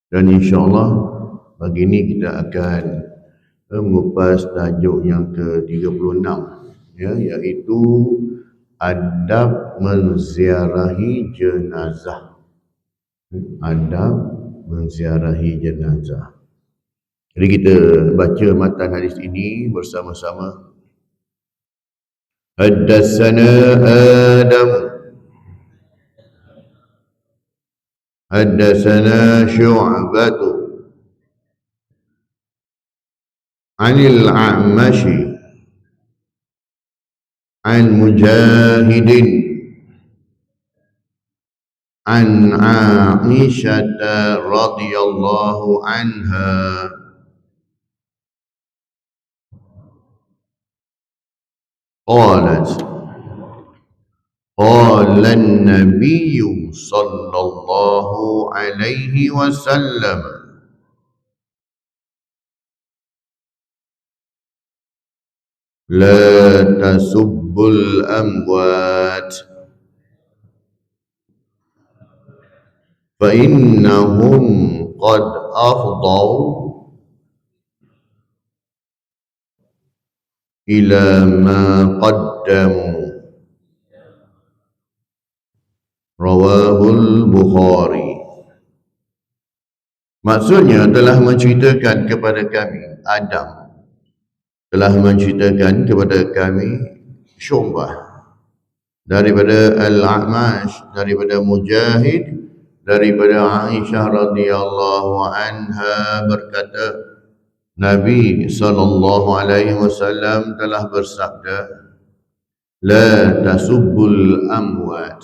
Dan insya-Allah pagi ini kita akan mengupas tajuk yang ke-36, ya, iaitu adab menziarahi jenazah. Adab menziarahi jenazah. Jadi kita baca matan hadis ini bersama-sama. Haddatsana Adam, haddatsana Syu'bah, Anil A'mashi, An Mujahidin, An Aisyah radhiyallahu anha qalat qala an-nabiy sallallahu alaihi wasallam la tasubbul amwat fa innahum qad afdaw ila ma qaddamu. Rawahul Bukhari. Maksudnya telah menceritakan kepada kami, Adam telah menceritakan kepada kami Syu'bah daripada Al-A'mash, daripada Mujahid, daripada Aisyah radhiyallahu anha berkata, Nabi sallallahu alaihi wasallam telah bersabda, la tasubbul amwat,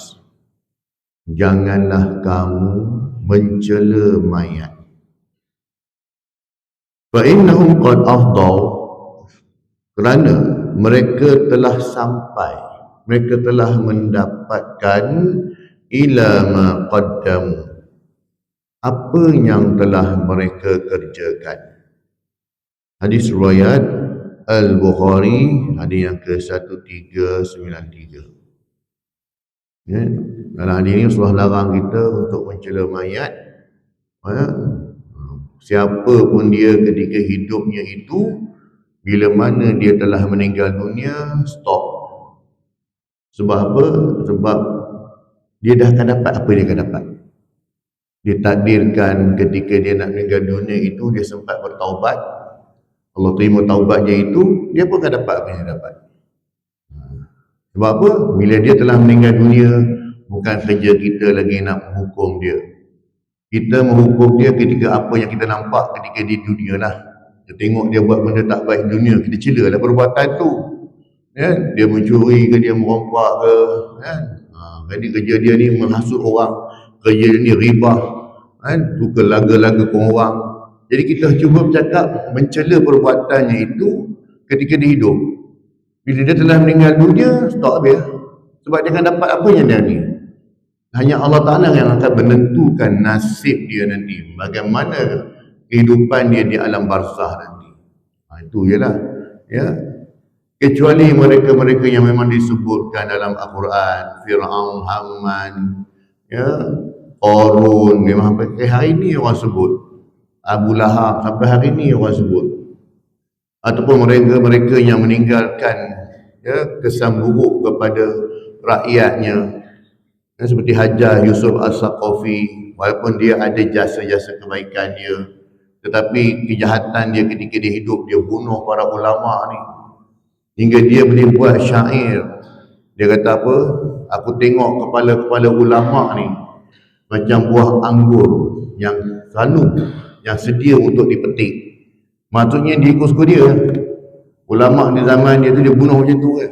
janganlah kamu mencela mayat. Fa innahum qad afdaw, kerana mereka telah sampai, mereka telah mendapatkan ila ma qaddamu, apa yang telah mereka kerjakan. Hadis riwayat Al-Bukhari, hadis yang ke-1393. Ya, dalam hadis ini Rasulullah larang kita untuk mencela mayat. Ya, siapa pun dia ketika hidupnya itu, bila mana dia telah meninggal dunia, stop. Sebab apa? Sebab dia dah akan dapat apa dia akan dapat. Ditakdirkan ketika dia nak meninggal dunia itu, dia sempat bertaubat, Allah terima taubat dia itu, dia pun akan dapat apa yang dia dapat. Sebab apa? Bila dia telah meninggal dunia, bukan kerja kita lagi nak menghukum dia. Kita menghukum dia ketika apa yang kita nampak ketika di dunia lah. Kita tengok dia buat benda tak baik dunia, kita cela lah perbuatan tu. Ya, dia mencuri ke, dia merompak ke, kan? Jadi kerja dia ni menghasut orang, kerja dia ni ribah, kan? Tukar laga-laga ke orang. Jadi kita cuba bercakap mencela perbuatannya itu ketika dia hidup. Bila dia telah meninggal dunia, stop dia. Sebab dia akan dapat apa yang dia ni. Hanya Allah Ta'ala yang akan menentukan nasib dia nanti, bagaimana kehidupan dia di alam barzah nanti. Itu je lah. Ya. Kecuali mereka-mereka yang memang disebutkan dalam Al-Quran, Fir'aun, Haman, ya, Qarun, memang sampai hari ini orang sebut. Abu Lahab, sampai hari ini orang sebut. Ataupun mereka-mereka yang meninggalkan, ya, kesan buruk kepada rakyatnya, ya, seperti Hajjaj Yusuf As-Saqafi, walaupun dia ada jasa-jasa kebaikan dia, tetapi kejahatan dia ketika dia hidup, dia bunuh para ulama ni, hingga dia boleh buat syair. Dia kata apa? Aku tengok kepala-kepala ulama ni macam buah anggur yang selalu, yang sedia untuk dipetik. Maksudnya dia ikut suka dia. Ulama di zaman dia tu dia bunuh macam tu kan.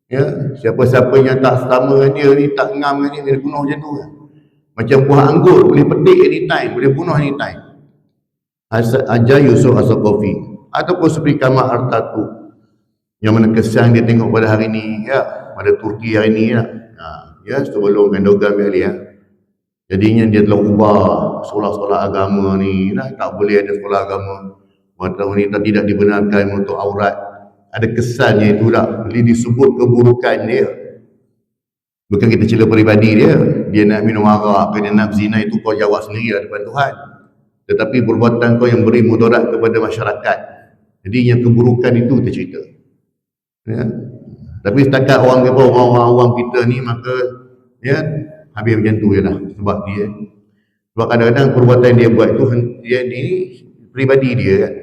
Ya, siapa-siapa yang tak sama dengan dia ni, tak ngam dengan dia bunuh macam tu kan. Macam buah anggur, boleh petik anytime, boleh bunuh anytime. Hajjaj Yusuf As-Saqafi, ataupun seperti Kamal Atatürk, yang mana kesan dia tengok pada hari ni, ya, pada Turki hari ni, ya, ya, sebelum Erdogan kali, ya. Jadinya dia telah ubah sekolah-sekolah agama ni, lah, tak boleh ada sekolah agama. Wanita tidak dibenarkan untuk aurat. Ada kesannya itu lah. Jadi disebut keburukan dia. Bukan kita cela peribadi dia. Dia nak minum arak ke dia nak zina, itu kau jawab sendiri lah depan Tuhan. tetapi perbuatan kau yang beri mudarat kepada masyarakat. Jadi yang keburukan itu tercerita. Ya. Tapi setakat orang awam kita ni, maka ya habis macam tu je lah. Sebab kadang-kadang perbuatan dia buat tu dia ni pribadi dia kan.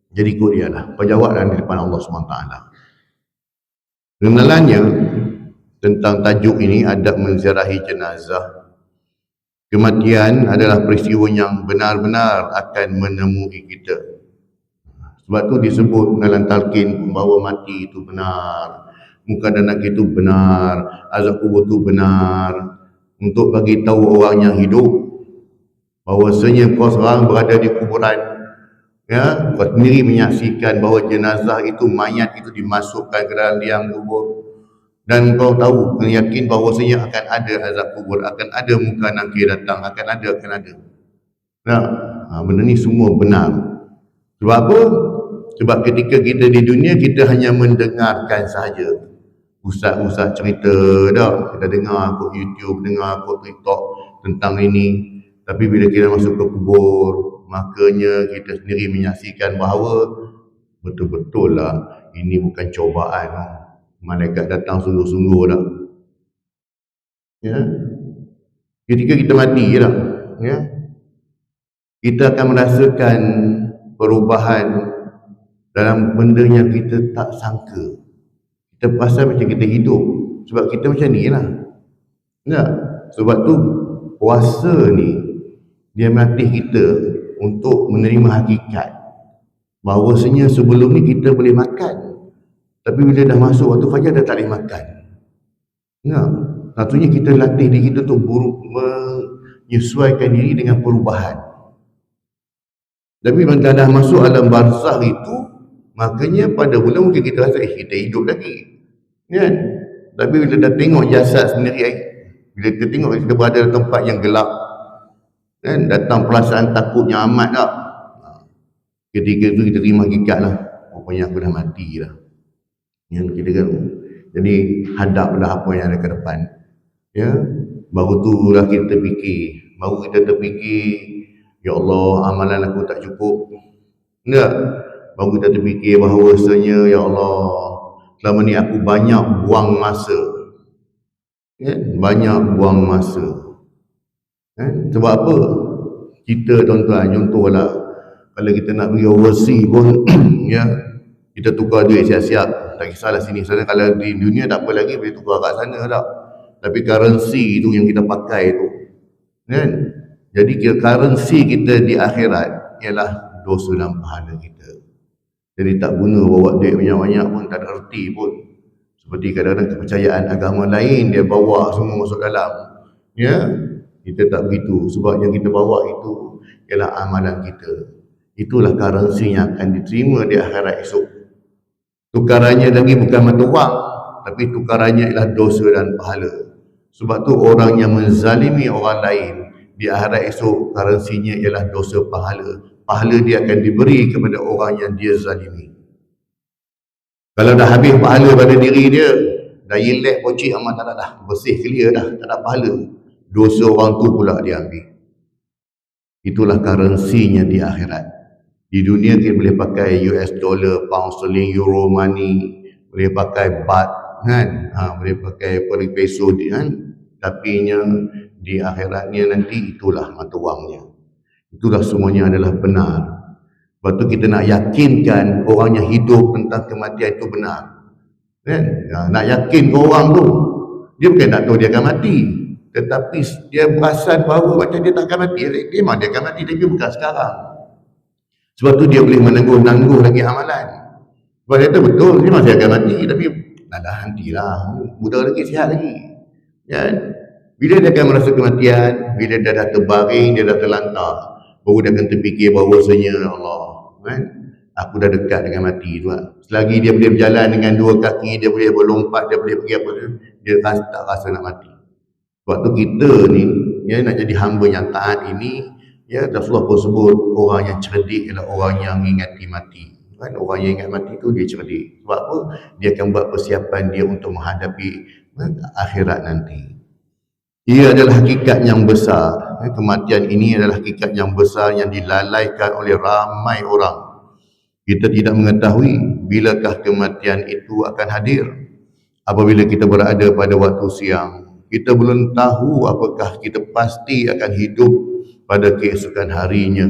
Jadi ikut dia lah. Berjawablah di depan Allah SWT. Pengenalannya tentang tajuk ini, adab menziarahi jenazah. Kematian adalah peristiwa yang benar-benar akan menemui kita. Sebab tu disebut dalam talqin, pembawa mati itu benar, muka dan nakir itu benar, azab kubur itu benar, untuk bagi tahu orang yang hidup bahawasanya kau sekarang berada di kuburan, ya, kau sendiri menyaksikan bahawa jenazah itu, mayat itu dimasukkan ke dalam liang kubur, dan kau tahu, kau yakin bahawasanya akan ada azab kubur, akan ada muka nakir datang, akan ada. Nah, benda ni semua benar. Sebab apa? Sebab ketika kita di dunia, kita hanya mendengarkan sahaja. Ustaz-ustaz cerita dah, kita dengar kot YouTube, dengar kot TikTok tentang ini. Tapi bila kita masuk ke kubur, makanya kita sendiri menyaksikan bahawa betul-betul lah ini bukan cobaan. Malaikat datang sungguh-sungguh dah. Ya. Ketika kita mati dah, ya, kita akan merasakan perubahan dalam benda yang kita tak sangka. Kita pasal macam kita hidup, sebab kita macam ni lah. Ya. Sebab tu puasa ni dia melatih kita untuk menerima hakikat bahawasanya sebelum ni kita boleh makan, tapi bila dah masuk waktu fajar dah tak boleh makan. Ya. Satunya kita latih diri kita untuk menyesuaikan diri dengan perubahan. Tapi bila dah masuk alam barzakh itu, makanya pada mula mungkin kita rasa kita hidup lagi, kan? Tapi bila dah tengok jasad sendiri, bila kita tengok kita berada di tempat yang gelap, kan, datang perasaan takutnya amat tak. Ketika itu kita terima hakikat lah, pokoknya aku dah mati lah. Yang kita kan, jadi hadaplah apa yang ada ke depan. Ya, baru tu lah kita terfikir, ya Allah, amalan aku tak cukup. Enggak. Baru kita terfikir bahawasanya, ya Allah, selama ni aku banyak buang masa. Ya, banyak buang masa. Sebab apa? Kita tuan-tuan, contohlah, kalau kita nak pergi overseas pun, ya, kita tukar duit siap-siap. Tak kisahlah sini. Soalnya kalau di dunia tak apa lagi, boleh tukar kat sana tak. Tapi currency tu yang kita pakai tu, kan? Jadi currency kita di akhirat ialah dosa dan pahala kita. Jadi tak guna bawa duit banyak-banyak pun, tak ada erti pun. Seperti kadang-kadang kepercayaan agama lain, dia bawa semua masuk dalam. Ya, kita tak begitu. Sebab yang kita bawa itu ialah amalan kita. Itulah currency yang akan diterima di akhirat esok. Tukarannya lagi bukan mata wang, tapi tukarannya ialah dosa dan pahala. Sebab tu orang yang menzalimi orang lain, di akhirat esok currency-nya ialah dosa pahala. Pahala dia akan diberi kepada orang yang dia zalimi. Kalau dah habis pahala pada diri dia, dah yelek pocik amat tak ada dah, bersih clear dah, tak ada pahala. Dosa orang tu pula dia ambil. Itulah currency-nya di akhirat. Di dunia kita boleh pakai US dollar, pound sterling, euro money, boleh pakai baht, kan? Boleh pakai peso, kan? Tapi di akhiratnya nanti itulah mata wangnya. Itulah semuanya adalah benar. Sebab tu kita nak yakinkan orang yang hidup tentang kematian itu benar. Kan? Nak yakin ke orang tu, dia bukan tak tahu dia akan mati, tetapi dia perasan bahawa macam dia tak akan mati. Dia memang dia akan mati, tapi bukan sekarang. Sebab tu dia boleh menangguh lagi amalan. Sebab dia kata betul, dia masih akan mati, tapi dah nantilah, muda lagi, sihat lagi. Kan? Bila dia akan merasa kematian, bila dia dah terbaring, dia dah terlantar, baru dia akan terfikir bahawasanya, Allah, kan? Aku dah dekat dengan mati tu. Selagi dia boleh berjalan dengan dua kaki, dia boleh berlompat, dia boleh pergi apa, dia tak rasa nak mati. Sebab tu kita ni, ya, nak jadi hamba yang taat ini, ya, Rasulullah pun sebut orang yang cerdik ialah orang yang mengingati mati. Kan? Orang yang ingat mati tu dia cerdik. Sebab apa? Dia akan buat persiapan dia untuk menghadapi akhirat nanti. Ia adalah hakikat yang besar. kematian ini adalah hakikat yang besar yang dilalaikan oleh ramai orang. Kita tidak mengetahui bilakah kematian itu akan hadir. Apabila kita berada pada waktu siang, kita belum tahu apakah kita pasti akan hidup pada keesokan harinya.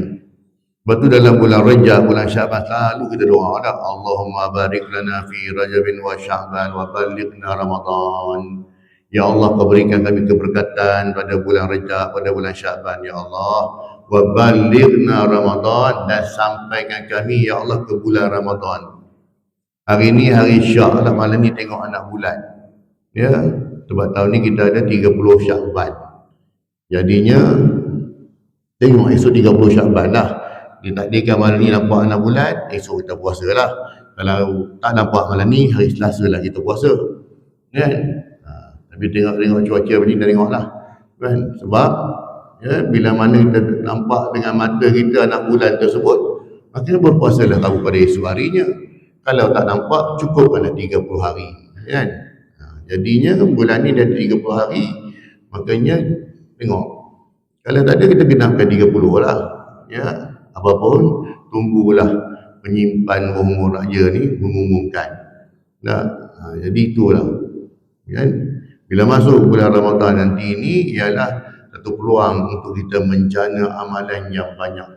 Sebab tu dalam bulan Rajab, bulan Syaban, selalu kita doa, Allahumma barik lana fi Rajabin wa Syaban wa balighna Ramadan. Ya Allah, kau berikan kami keberkatan pada bulan Rajab, pada bulan Syaban, ya Allah. Wa balighna Ramadan, dan sampaikan kami, ya Allah, ke bulan Ramadan. Hari ni hari Syak lah, malam ni tengok anak bulan. Ya, sebab tahun ni kita ada 30 Syaban. Jadinya tengok esok 30 Syaban lah. Ditakdirkan malam ni nampak anak bulan, esok kita puasa lah. Kalau tak nampak malam ni, hari Selasa lah kita puasa. Kan? Tapi tengok cuaca macam ni, kita tengok lah. Kan? Sebab ya, bila mana kita nampak dengan mata kita anak bulan tersebut, maka berpuasalah kamu pada esok harinya. Kalau tak nampak, cukupkanlah 30 hari. Kan? Jadinya bulan ni dah 30 hari, makanya tengok. Kalau tak ada, kita genapkan 30 lah. Ya, apapun, tunggulah penyimpan umur raja ni mengumumkan. Jadi itulah. Kan? Bila masuk bulan Ramadan nanti ini, ialah satu peluang untuk kita menjana amalan yang banyak.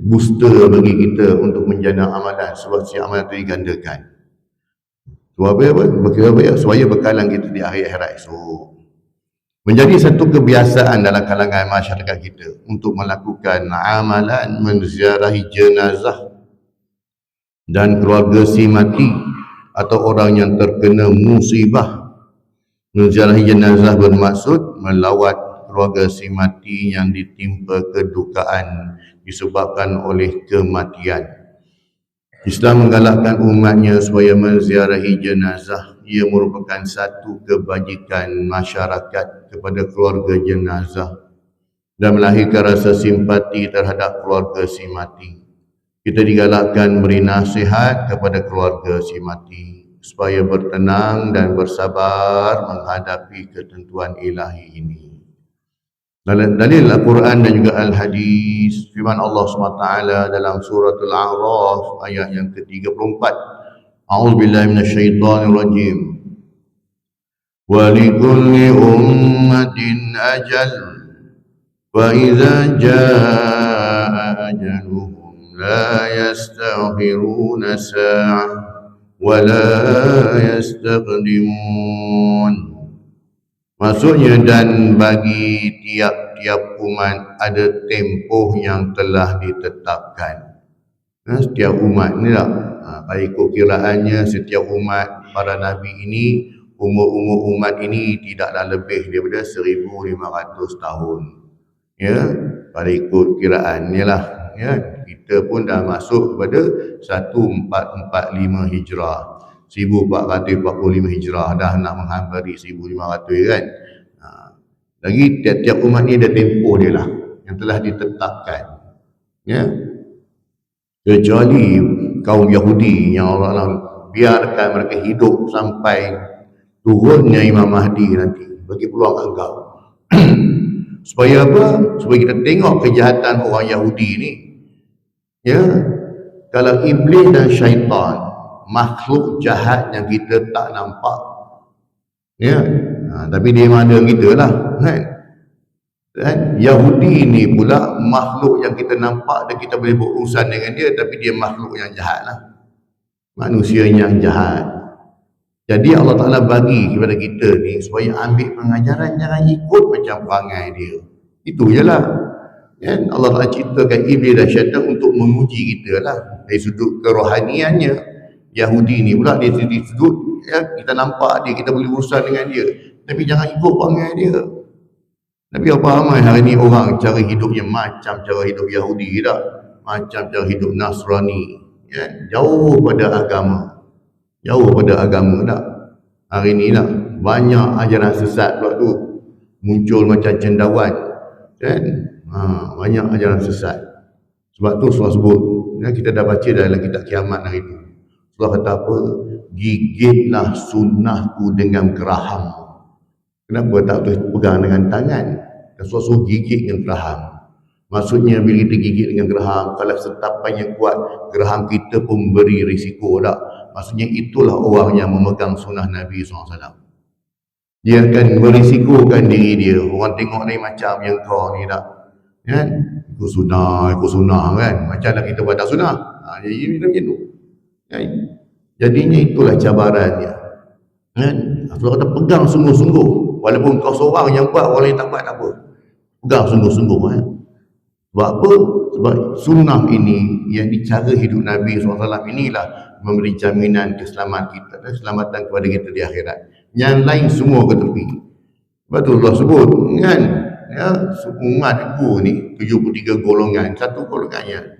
Booster bagi kita untuk menjana amalan, sebab si amalan itu digandakan. Sebab apa? Supaya bekalan kita di akhir akhirat esok. Menjadi satu kebiasaan dalam kalangan masyarakat kita untuk melakukan amalan menziarahi jenazah dan keluarga si mati atau orang yang terkena musibah. Menziarahi jenazah bermaksud melawat keluarga si mati yang ditimpa kedukaan disebabkan oleh kematian. Islam menggalakkan umatnya supaya menziarahi jenazah. Ia merupakan satu kebajikan masyarakat kepada keluarga jenazah dan melahirkan rasa simpati terhadap keluarga si mati. Kita digalakkan beri nasihat kepada keluarga si mati supaya bertenang dan bersabar menghadapi ketentuan ilahi ini. Dalil Al-Quran dan juga Al-Hadis, firman Allah SWT dalam suratul A'raf ayat yang ke-34. A'udzubillahi minasyaitonirrajim. Wa likulli ummatin ajal wa idza jaa ajaluhum la yastaghfiruna sa'ah wa la yastaqdimun. Maksudnya, dan bagi tiap-tiap umat ada tempoh yang telah ditetapkan. Setiap umat ni lah, kalau ikut kiraannya, setiap umat para nabi ini, umur umat ini tidaklah lebih daripada 1500 tahun. Ya, kalau ikut kiraannya lah. Ya, kita pun dah masuk kepada 1445 Hijrah. 1445 Hijrah, dah nak menghampiri 1500 kan. Lagi tiap-tiap umat ni ada tempoh dia lah yang telah ditetapkan. Ya, kecuali kaum Yahudi yang Allah biarkan mereka hidup sampai turunnya Imam Mahdi nanti, bagi peluang agak. Supaya apa? Supaya kita tengok kejahatan orang Yahudi ni. Ya, kalau iblis dan syaitan, makhluk jahat yang kita tak nampak, ya, tapi dia memang ada kita lah, kan? Yahudi ni pula makhluk yang kita nampak dan kita boleh berurusan dengan dia, tapi dia makhluk yang jahat lah, manusia yang jahat. Jadi Allah Ta'ala bagi kepada kita ni supaya ambil pengajaran, jangan ikut macam perangai dia. Itu je lah. Kan? Allah Ta'ala ciptakan iblis dan syaitan untuk menguji kita lah, dari sudut kerohaniannya. Yahudi ni pula dia sudut, ya, kita nampak dia, kita boleh urusan dengan dia, tapi jangan ikut perangai dia. Tapi apa ramai hari ni orang cara hidupnya macam cara hidup Yahudi tak? Macam cara hidup Nasrani, ya? Jauh pada agama. Jauh pada agama tak? Hari ni tak? Banyak ajaran sesat pula tu muncul macam cendawan, kan? Banyak ajaran sesat. Sebab tu Surah sebut, ya, kita dah baca dalam kitab Kiamat hari tu. Allah kata apa? Gigitlah sunnahku dengan geraham. Kenapa tak boleh pegang dengan tangan? Rasulullah suruh gigit dengan geraham. Maksudnya bila kita gigit dengan geraham, kalau sentapan yang kuat, geraham kita pun beri risiko tak. Maksudnya itulah orang yang memegang sunnah Nabi SAW. Dia akan berisikokan diri dia. Orang tengok ni macam yang kau ni tak, kan? Ikut sunnah kan. Macam lah kita buat tak sunnah. Jadi macam tu. Kan? Jadinya itulah cabarannya. Kan? Rasulullah kata pegang sungguh-sungguh. Walaupun kau seorang yang buat, orang lain tak buat, tak apa. Pegang sungguh-sungguh. Kan? Sebab apa? Sebab sunnah ini, yang cara hidup Nabi SAW inilah memberi jaminan keselamatan kita dan keselamatan kepada kita di akhirat. Yang lain semua ke tepi. Sebab tu Allah sebut kan, ya, umat aku ni 73 golongan, satu golongannya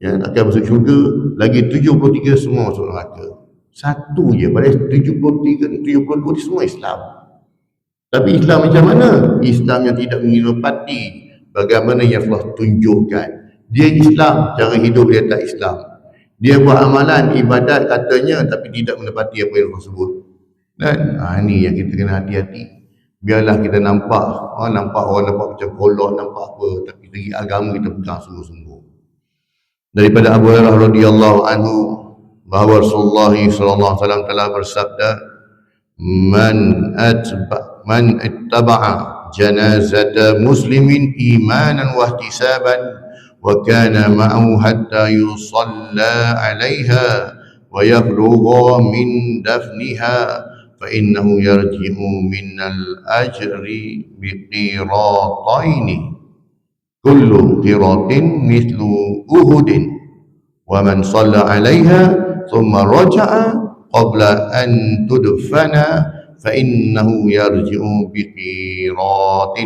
yang akan masuk syurga, lagi 73 semua masuk neraka. Satu je pada 73 72 semua Islam. Tapi Islam macam mana? Islam yang tidak menginopati bagaimana yang Allah tunjukkan. Dia Islam, cara hidup dia tak Islam. Dia buat amalan ibadat katanya tapi tidak menepati apa yang Allah sebut. Dan ini yang kita kena hati-hati. Biarlah kita nampak orang nampak macam kolot, nampak apa, tapi segi agama kita pegang sungguh-sungguh. Daripada Abu Hurairah radhiyallahu anhu bahawa Rasulullah sallallahu alaihi wasallam telah bersabda, man ittaba'a janazata muslimin imanan wa ihtisaban wa kana ma'ahu hatta yusalla 'alaiha wa yablugha min dafniha فإنه يرجع من الأجر بقيراطين كل قيراط مثل أحد ومن صلى عليها ثم رجع قبل أن تدفن فإنه يرجع بقيراط.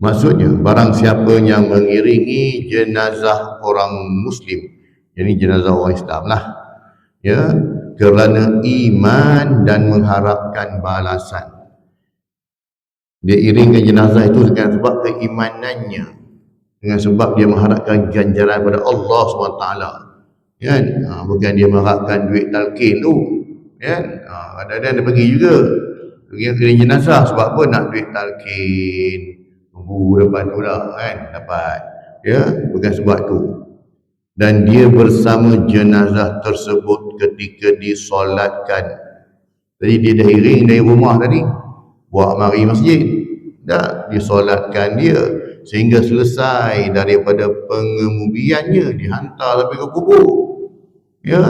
Maksudnya barang siapa yang mengiringi jenazah orang muslim, jadi jenazah orang Islam lah, ya, kerana iman dan mengharapkan balasan. Dia iringkan jenazah itu dengan sebab keimanannya, dengan sebab dia mengharapkan ganjaran pada Allah SWT, kan? Bukan dia mengharapkan duit talqin tu, kan? Kadang-kadang dia pergi juga iring jenazah sebab apa? Nak duit talqin, tunggu dapat tu lah, kan? Dapat, ya, bukan sebab tu. Dan dia bersama jenazah tersebut ketika disolatkan. Jadi dia dah iring dari rumah tadi, buat mari masjid, dah disolatkan dia sehingga selesai daripada pengemudiannya, dihantar sampai ke kubur, ya,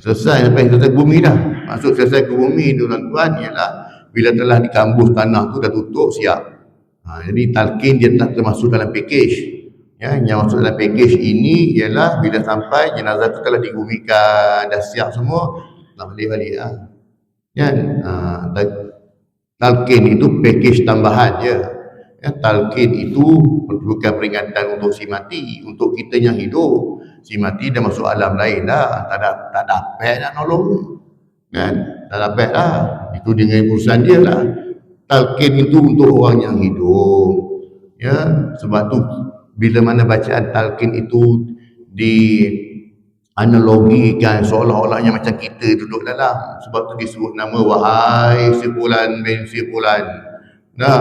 selesai sampai ke bumi dah. Maksud selesai ke bumi tu tuan-tuan ialah bila telah dikambus tanah tu dah tutup siap. Jadi talqin dia telah termasuk dalam package. Ya, yang masuk dalam package ini ialah bila sampai jenazah itu telah digumikan, dah siap semua, nak balik-balik lah. Kan? Talqin itu package tambahan je. Ya, talqin itu bukan peringatan untuk si mati, untuk kita yang hidup. Si mati dah masuk alam lain dah, tak dapat nak nolong. Kan? Tak dapat lah. Itu dengan urusan dia lah. Talqin itu untuk orang yang hidup. Ya, sebab tu bila mana bacaan talqin itu dianalogikan seolah-olahnya macam kita duduk dalam, sebab tu disebut nama, wahai si fulan bin si fulan. Ya,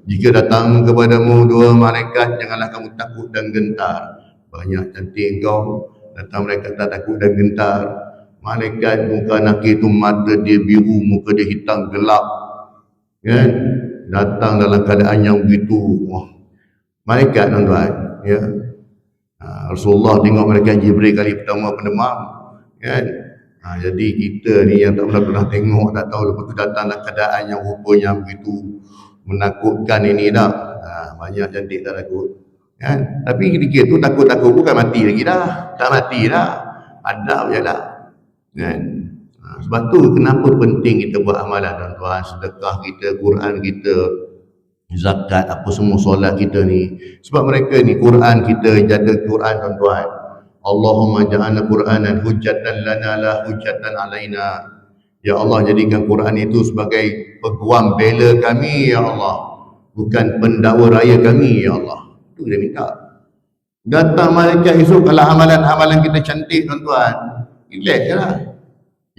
jika datang kepadamu dua malaikat, janganlah kamu takut dan gentar. Banyak cantik kau, datang malaikat tak takut dan gentar. Malaikat muka nakir tu mata dia biru, muka dia hitam gelap, kan? Datang dalam keadaan yang begitu, malaikat tuan-tuan, ya. Rasulullah tengok malaikat Jibril kali pertama pendemam, kan? Jadi kita ni yang tak pernah tengok, tak tahu, lepas tu datang dalam keadaan yang rupanya begitu menakutkan ini dah. Banyak cantik tak takut, kan? Tapi ketika tu takut-takut bukan mati lagi dah, tak mati dah, adab je lah, kan? Sebab tu kenapa penting kita buat amalan tuan-tuan, sedekah kita, Quran kita, zakat, apa semua, solat kita ni. Sebab mereka ni Quran kita, jaga Quran tuan-tuan. Allahumma ja'alna Qur'anan hujjatan lana la hujjatan alaina. Ya Allah, jadikan Quran itu sebagai peguam bela kami ya Allah, bukan pendakwa raya kami ya Allah. Itu dia minta. Datang malaikat esok, kalau amalan-amalan kita cantik tuan-tuan, relax je lah.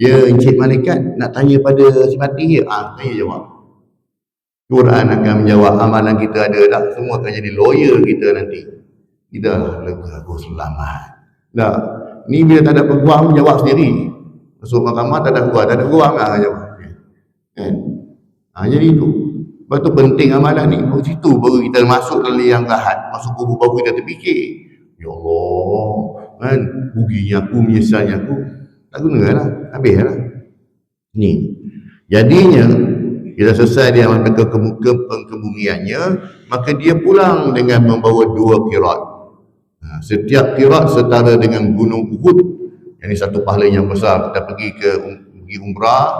Ya, encik malaikat nak tanya pada si mati je, tanya jawab. Quran akan menjawab amalan kita ada tak? Semua akan jadi lawyer kita nanti. Kita lega, aku selamat. Dah, ni bila tak ada peguam jawab sendiri. Masuk mahkamah tak ada peguam lah jawab. Kan? Jadi itu. Sebab tu penting amalan ni. Dari situ baru kita masuk dalam yang rahat. Masuk kubur baru kita terfikir. Ya Allah, kan? Ruginya aku, menyesalnya aku. Tak guna lah. Habis lah. Ni. Jadinya, bila selesai dia sampai ke pengkebumiannya, maka dia pulang dengan membawa 2 qirat. Setiap qirat setara dengan gunung Uhud. Yang ini satu pahala yang besar. Kita pergi umrah,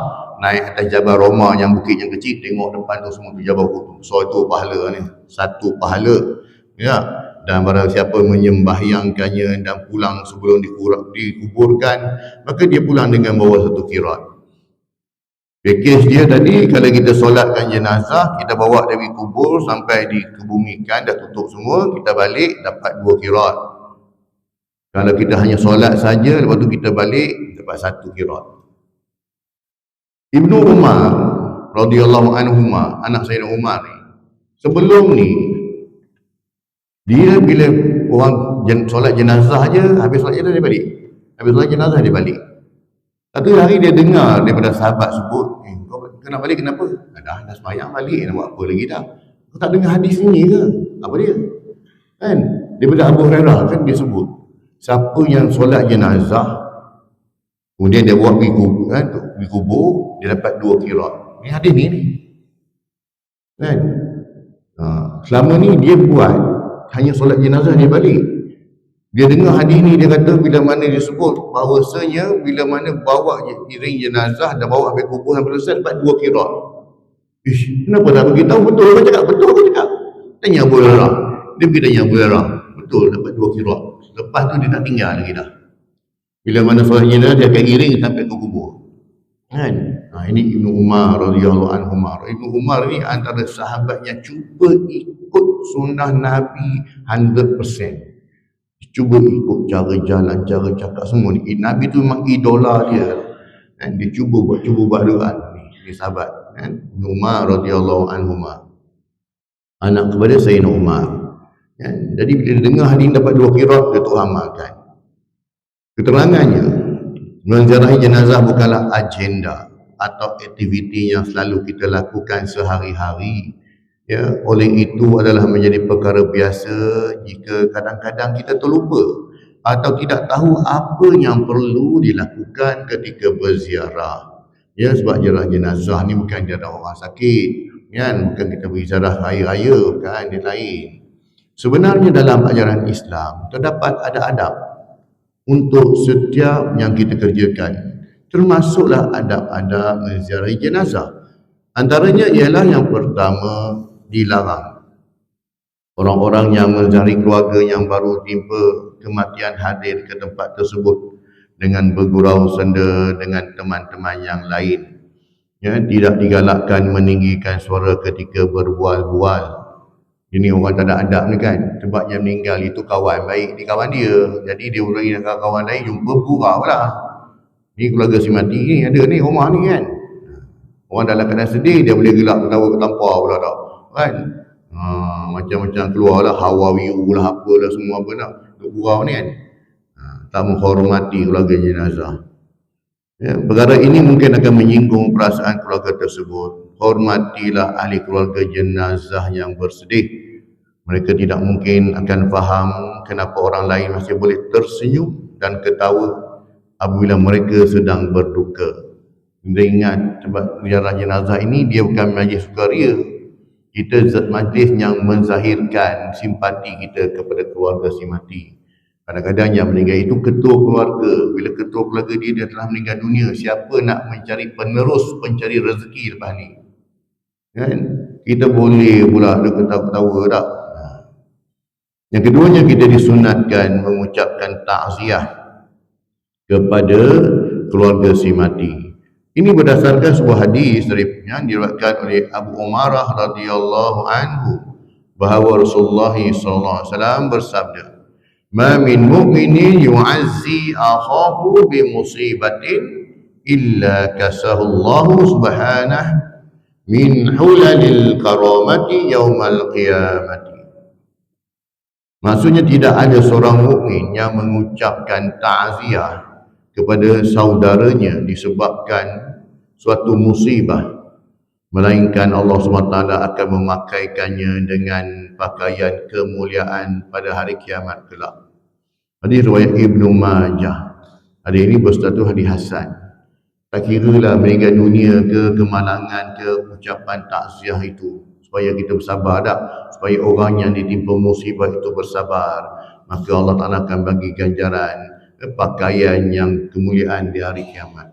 naik atas Jabal Roma yang bukit yang kecil, tengok depan tu semua tu Jabal Uhud. So itu pahala ni, satu pahala. Ya. Dan barang siapa menyembahyangkannya dan pulang sebelum dikuburkan, maka dia pulang dengan bawa 1 qirat. Pakej dia tadi, kalau kita solatkan jenazah, kita bawa dari kubur sampai dikebumikan, dah tutup semua, kita balik dapat 2 qirat. Kalau kita hanya solat saja, lepas tu kita balik dapat 1 qirat. Ibnu Umar radhiyallahu anhuma, anak Sayyidina Umar ni, sebelum ni dia bila orang solat jenazah je, habis solat jenazah dia balik. Habis solat jenazah dia balik. Satu hari dia dengar daripada sahabat sebut, kau kena balik kenapa? Dah sembahyang balik, nak buat apa lagi dah? Kau tak dengar hadis ni ke? Apa dia? Kan? Daripada Abu Hurairah kan dia sebut, siapa yang solat jenazah, kemudian dia buat pergi kubur, dia dapat 2 qirat. Ni hadis ni. Kan? Selama ni dia buat, hanya solat jenazah dia balik. Dia dengar hadis ni, dia kata bila mana dia sebut bahawasanya bila mana bawa iring jenazah dan bawa sampai kubur sampai selesai dapat 2 qirat. Kenapa tak beritahu? Betul kau cakap? Betul kau cakap? Tanya Abu Hurairah. Dia pergi tanya Abu Hurairah. Betul dapat 2 qirat. Lepas tu dia tak tinggal lagi dah. Bila mana solat jenazah dia akan iring sampai ke kubur. Kan? Ini Ibnu Umar radhiyallahu anhu. Ibnu Umar ni antara sahabat yang cuba ikut sunnah Nabi 100%. Cuba ikut cara jalan, cara cakap semua ni. Nabi tu memang idola dia. Dan dia cuba buat doa ni sahabat kan, Umar radhiyallahu anhu, anak kepada Sayyidina Umar. Kan? Jadi bila dia dengar hadis dapat 2 qirat, dia tu amalkan. Keterangannya, menziarahi jenazah bukanlah agenda atau aktiviti yang selalu kita lakukan sehari-hari. Ya, oleh itu adalah menjadi perkara biasa jika kadang-kadang kita terlupa atau tidak tahu apa yang perlu dilakukan ketika berziarah. Ya, sebab ziarah jenazah ni bukan ziarah orang sakit, kan? Bukan kita berziarah raya-raya, kan? Dia lain. Sebenarnya dalam ajaran Islam terdapat ada adab untuk setiap yang kita kerjakan. Termasuklah adab-adab menziarahi jenazah. Antaranya ialah yang pertama, dilarang orang-orang yang menziarahi keluarga yang baru timpa kematian hadir ke tempat tersebut dengan bergurau senda dengan teman-teman yang lain. Ya, tidak digalakkan meninggikan suara ketika berbual-bual. Ini orang tak ada adab ni kan, sebab yang meninggal itu kawan baik di kawan dia, jadi dia berlari dengan kawan lain jumpa bergurau lah. Ni keluarga si mati ni ada ni rumah ni kan, orang dalam keadaan sedih dia boleh gelak ketawa ketampar pula tak kan. Macam-macam keluar lah hawa wiu lah apalah semua apa nak gurau ni kan. Tak menghormati keluarga jenazah. Ya, perkara ini mungkin akan menyinggung perasaan keluarga tersebut. Hormatilah ahli keluarga jenazah yang bersedih. Mereka tidak mungkin akan faham kenapa orang lain masih boleh tersenyum dan ketawa apabila mereka sedang berduka. Kita ingat sebab ziarah jenazah ini dia bukan majlis sukaria. Kita majlis yang menzahirkan simpati kita kepada keluarga si mati. Kadang-kadang yang meninggal itu ketua keluarga. Bila ketua keluarga dia telah meninggal dunia, siapa nak mencari penerus, pencari rezeki lepas ni? Kan? Kita boleh pula ada ketawa-ketawa tak? Yang keduanya, kita disunatkan mengucapkan takziah kepada keluarga si mati. Ini berdasarkan sebuah hadis yang diriwayatkan oleh Abu Umarah radhiyallahu anhu bahawa Rasulullah sallallahu alaihi wasallam bersabda, "Ma min mu'minin yu'azzi akhahu bi musibatin illa kasahu Allah subhanahu min hulalil karamati yaumal qiyamati. Maksudnya tidak ada seorang mukmin yang mengucapkan takziah kepada saudaranya disebabkan suatu musibah, melainkan Allah SWT akan memakaikannya dengan pakaian kemuliaan pada hari kiamat kelak. Hadis riwayat Ibnu Majah. Hadis ini berstatus hadis hasan. Tak kira lah meninggal dunia ke, kemalangan ke, ucapan takziah itu supaya kita bersabar tak? Supaya orang yang ditimpa musibah itu bersabar, maka Allah Ta'ala akan bagi ganjaran pakaian yang kemuliaan di hari kiamat.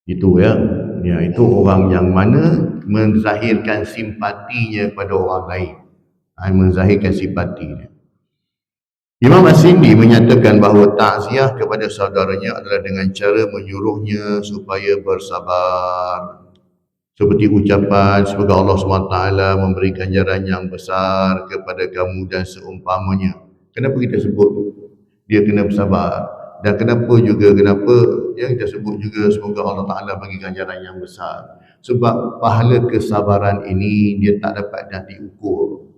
Itu ya, itu orang yang mana menzahirkan simpatinya kepada orang lain, menzahirkan simpatinya. Imam As-Sindi menyatakan bahawa takziah kepada saudaranya adalah dengan cara menyuruhnya supaya bersabar. Seperti ucapan, semoga Allah SWT memberi ganjaran yang besar kepada kamu dan seumpamanya. Kenapa kita sebut dia kena bersabar? Dan kenapa kita sebut juga semoga Allah Ta'ala bagi ganjaran yang besar? Sebab pahala kesabaran ini dia tak dapat dah diukur.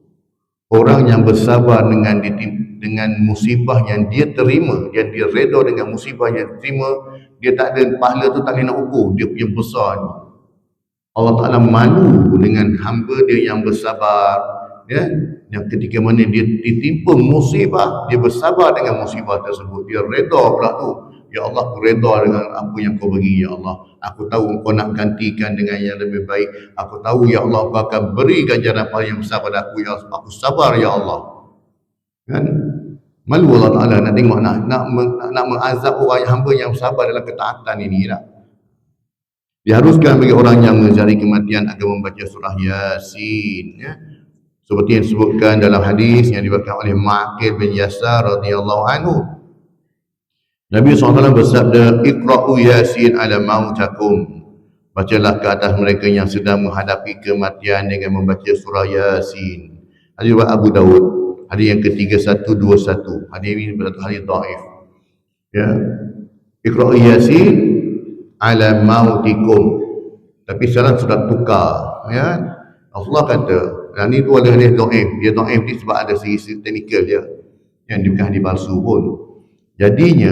Orang yang bersabar dengan musibah yang dia terima, yang dia reda dengan musibah yang dia terima, dia tak ada pahala tu, tak boleh nak ukur dia punya besar ni. Allah Ta'ala malu dengan hamba dia yang bersabar, ya, yang ketika mana dia ditimpa musibah, dia bersabar dengan musibah tersebut, dia reda pula tu. Ya Allah, aku reda dengan apa yang kau bagi, ya Allah. Aku tahu kau nak gantikan dengan yang lebih baik. Aku tahu, ya Allah, kau akan beri ganjaran paling yang besar pada aku, ya Allah. Aku sabar, ya Allah. Kan? Malu Allah Ta'ala nak tengok, nak mengazab orang yang hamba yang sabar dalam ketaatan ini tak? Diharuskan bagi orang yang mencari kematian agar membaca surah Yasin, ya. Seperti yang disebutkan dalam hadis yang diriwayatkan oleh Ma'qil bin Yasar radhiyallahu anhu. Nabi SAW bersabda, Iqra'u Yasin ala mautakum. Bacalah ke atas mereka yang sedang menghadapi kematian dengan membaca surah Yasin. Hadis riwayat Abu Dawud, hadis yang ke-3121. Hadis ini berarti hadis dhaif. Ya. Iqra'u Yasin ala mautikum. Tapi sekarang sudah tukar, ya. Allah kata, dan ini tu ada hadis dhaif. Dia dhaif ni sebab ada segi teknikal dia, yang dia bukan hadis palsu pun. Jadinya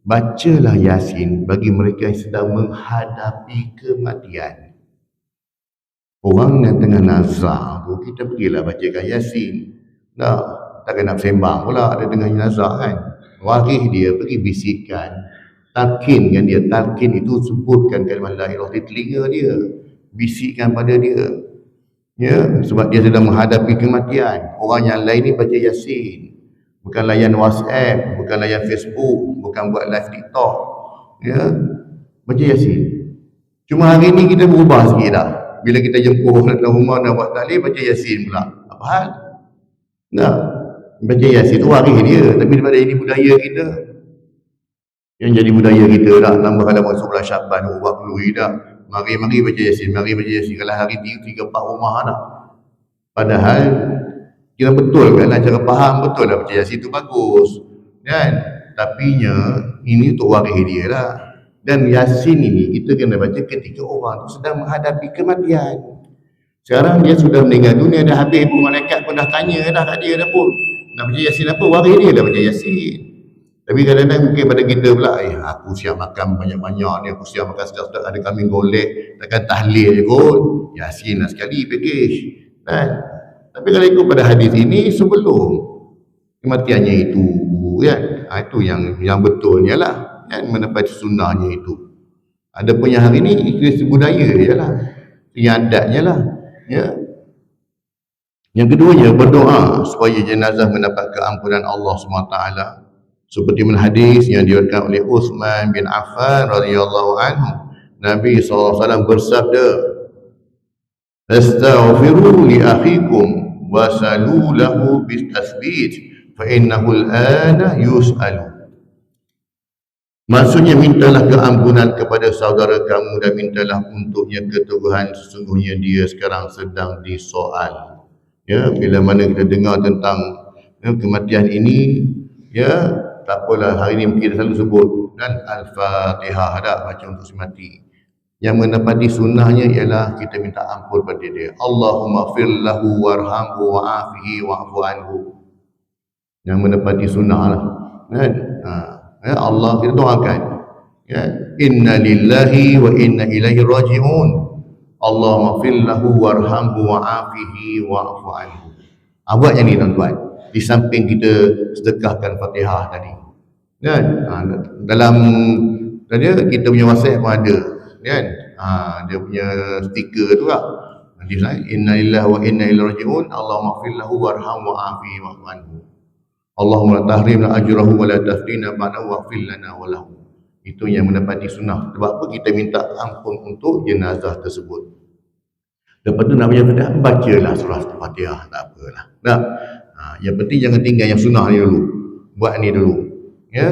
bacalah Yasin bagi mereka yang sedang menghadapi kematian. Orang yang tengah nazar tu, kita pergilah bacakan Yasin. Takkan nak sembang pula ada dengan nazar kan. Waris dia pergi bisikkan, talqinkan dia. Talqin itu sebutkan kalimah la ilaha di telinga dia, bisikkan pada dia, ya, sebab dia sedang menghadapi kematian. Orang yang lain ni baca Yasin, bukan layan WhatsApp, bukan layan Facebook, bukan buat live TikTok, ya, baca Yasin. Cuma hari ni kita berubah sikit dah. Bila kita jemput orang datang rumah nak buat tahlil, baca Yasin pula. Apa hal? Baca Yasin tu waris dia, tapi daripada ini budaya kita, yang jadi budaya kita dah, nambah kalau masuk bulan Syaban, buat peluri dah, mari baca Yasin, mari baca Yasin. Kalau hari 3-4 rumah dah. Padahal kita betul kan, cara faham betul lah baca Yasin tu bagus kan, tapi ini untuk waris dia lah. Dan Yasin ini kita kena baca ketika orang tu sedang menghadapi kematian. Sekarang dia sudah meninggal dunia, dah habis pun, malaikat pun dah tanya dah kat dia dah pun, nak baca Yasin apa, waris dia dah baca Yasin. Tapi kadang-kadang mungkin pada kita pula, aku siap makan banyak-banyak ni, aku siap makan sedap-sedap, ada kambing golek, takkan tahlil je kot, Yasin lah sekali package kan. Tapi kalau ikut pada hadis ini, sebelum kematiannya itu, kan, itu yang betulnya lah, kan, menepati sunnahnya itu. Ada pun yang hari ini ikut budaya je lah, yang adatnya lah, ya. Yang keduanya, berdoa supaya jenazah mendapat keampunan Allah SWT. Seperti mana hadis yang diriwayatkan oleh Uthman bin Affan radhiyallahu anhu, Nabi SAW bersabda, astaghfiru li akhikum wasalu lahu bitasbit fa innahu al-ana yus'alu. Maksudnya, mintalah keampunan kepada saudara kamu dan mintalah untuknya keteguhan, sesungguhnya dia sekarang sedang disoal. Ya, bila mana kita dengar tentang kematian ini, ya, tak apalah, hari ini mungkin kita selalu sebut kan Al-Fatihah, ada baca untuk si mati. Yang menepati sunnahnya ialah kita minta ampun pada dia. Allahumma fir lahu warhamhu wa'afihi wa'fu anhu. Yang menepati sunnah lah. Kan? Ya Allah, kita doakan. Ya, inna lillahi wa inna ilaihi raji'un. Allahumma fir lahu warhamhu wa'afihi wa'fu anhu. Buat yang ni tuan-tuan. Di samping kita sedekahkan Fatihah tadi. Kan? Dalam tadi kita punya WhatsApp pun ada. Kan? Dia punya stiker tu lah. Nanti saya inna lillahi wa inna ilaihi raji'un. Allahumma ighfir lahu warhamhu wa'afihi wa'fu anhu. Allahumma la tahrimna ajrahu wa la tafdina ba'dahu waghfir lana wa lahu. Itu yang menepati sunnah. Sebab apa kita minta ampun untuk jenazah tersebut. Lepas tu nak bacalah surah Fatihah, tak apalah. Nah, yang penting jangan tinggal yang sunnah ni dulu. Buat ni dulu. Ya,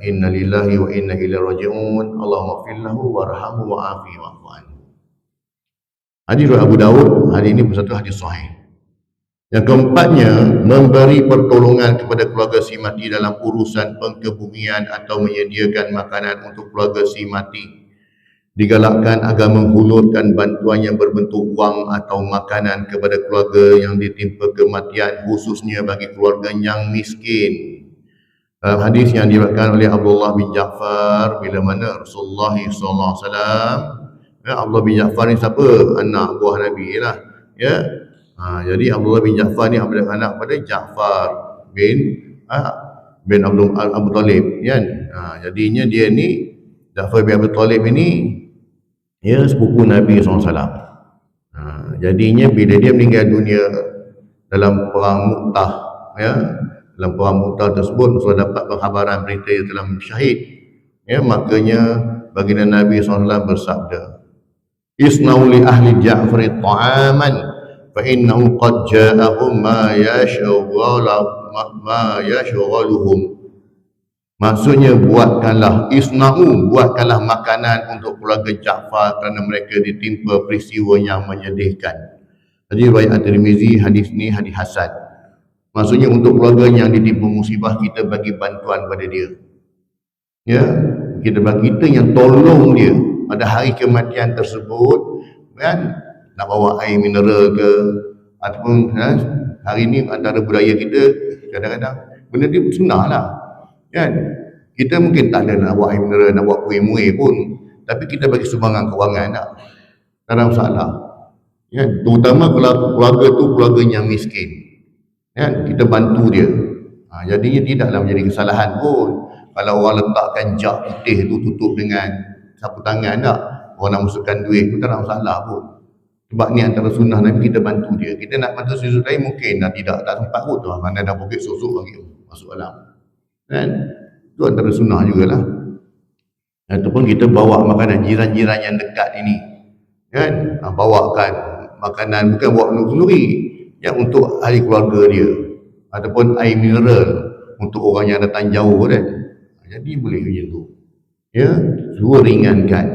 inna lillahi wa inna ilaihi raji'un. Allahumma ighfir lahu warhamhu wa'afihi wa'fu anhu. Hadis riwayat Abu Daud, hadis ini satu hadis sahih. Yang keempatnya, memberi pertolongan kepada keluarga si mati dalam urusan pengkebumian atau menyediakan makanan untuk keluarga si mati. Digalakkan agar menghulurkan bantuan yang berbentuk wang atau makanan kepada keluarga yang ditimpa kematian, khususnya bagi keluarga yang miskin. Dalam hadis yang diriwayatkan oleh Abdullah bin Ja'far, bila mana Rasulullah SAW, Abdullah bin Ja'far ni siapa? Anak buah Nabi lah. Ya. Jadi Abdullah bin Ja'far ni anak pada Ja'far bin Abu Talib. Kan? Jadinya dia ni Ja'far bin Abu Talib ini ya sepupu Nabi SAW. Jadinya bila dia meninggal dunia dalam perang Mu'tah, ya, dalam perang Mu'tah tersebut Rasulullah dapat pengkhabaran berita yang telah syahid. Ya, makanya baginda Nabi SAW bersabda, "Isna'u li ahli Ja'far ta'aman fa innahu qad ja'ahum ma yashghaluhum." Maksudnya buatkanlah makanan untuk keluarga Ja'far kerana mereka ditimpa peristiwa yang menyedihkan. Jadi riwayat At-Tirmizi, hadis ni hadis hasan. Maksudnya untuk keluarga yang ditimpa musibah, kita bagi bantuan pada dia. Ya, kita yang tolong dia pada hari kematian tersebut, kan? Nak bawa air mineral ke ataupun hari ni antara budaya kita kadang-kadang benda ni sunnah lah. Kan? Kita mungkin tak ada nak buat air mineral, nak buat kuih muih pun, tapi kita bagi sumbangan kewangan tak? Tak ada masalah. Kan? Terutama kalau keluarga tu keluarga yang miskin. Kan? Kita bantu dia. Jadinya tidaklah menjadi kesalahan pun kalau orang letakkan jak putih tu tutup dengan sapu tangan tak? Orang nak masukkan duit tu tak ada masalah pun. Sebab ni antara sunnah Nabi, kita bantu dia. Kita nak bantu sudut lain mungkin tak sempat pun tu. Mana dah poket susuk lagi masuk dalam. Kan? Itu antara sunnah jugalah. Ataupun kita bawa makanan jiran-jiran yang dekat ini, kan? Bawakan makanan, bukan bawa sendiri, yang untuk ahli keluarga dia, ataupun air mineral untuk orang yang datang jauh kan. Jadi boleh macam tu. Ya, dua ringankan.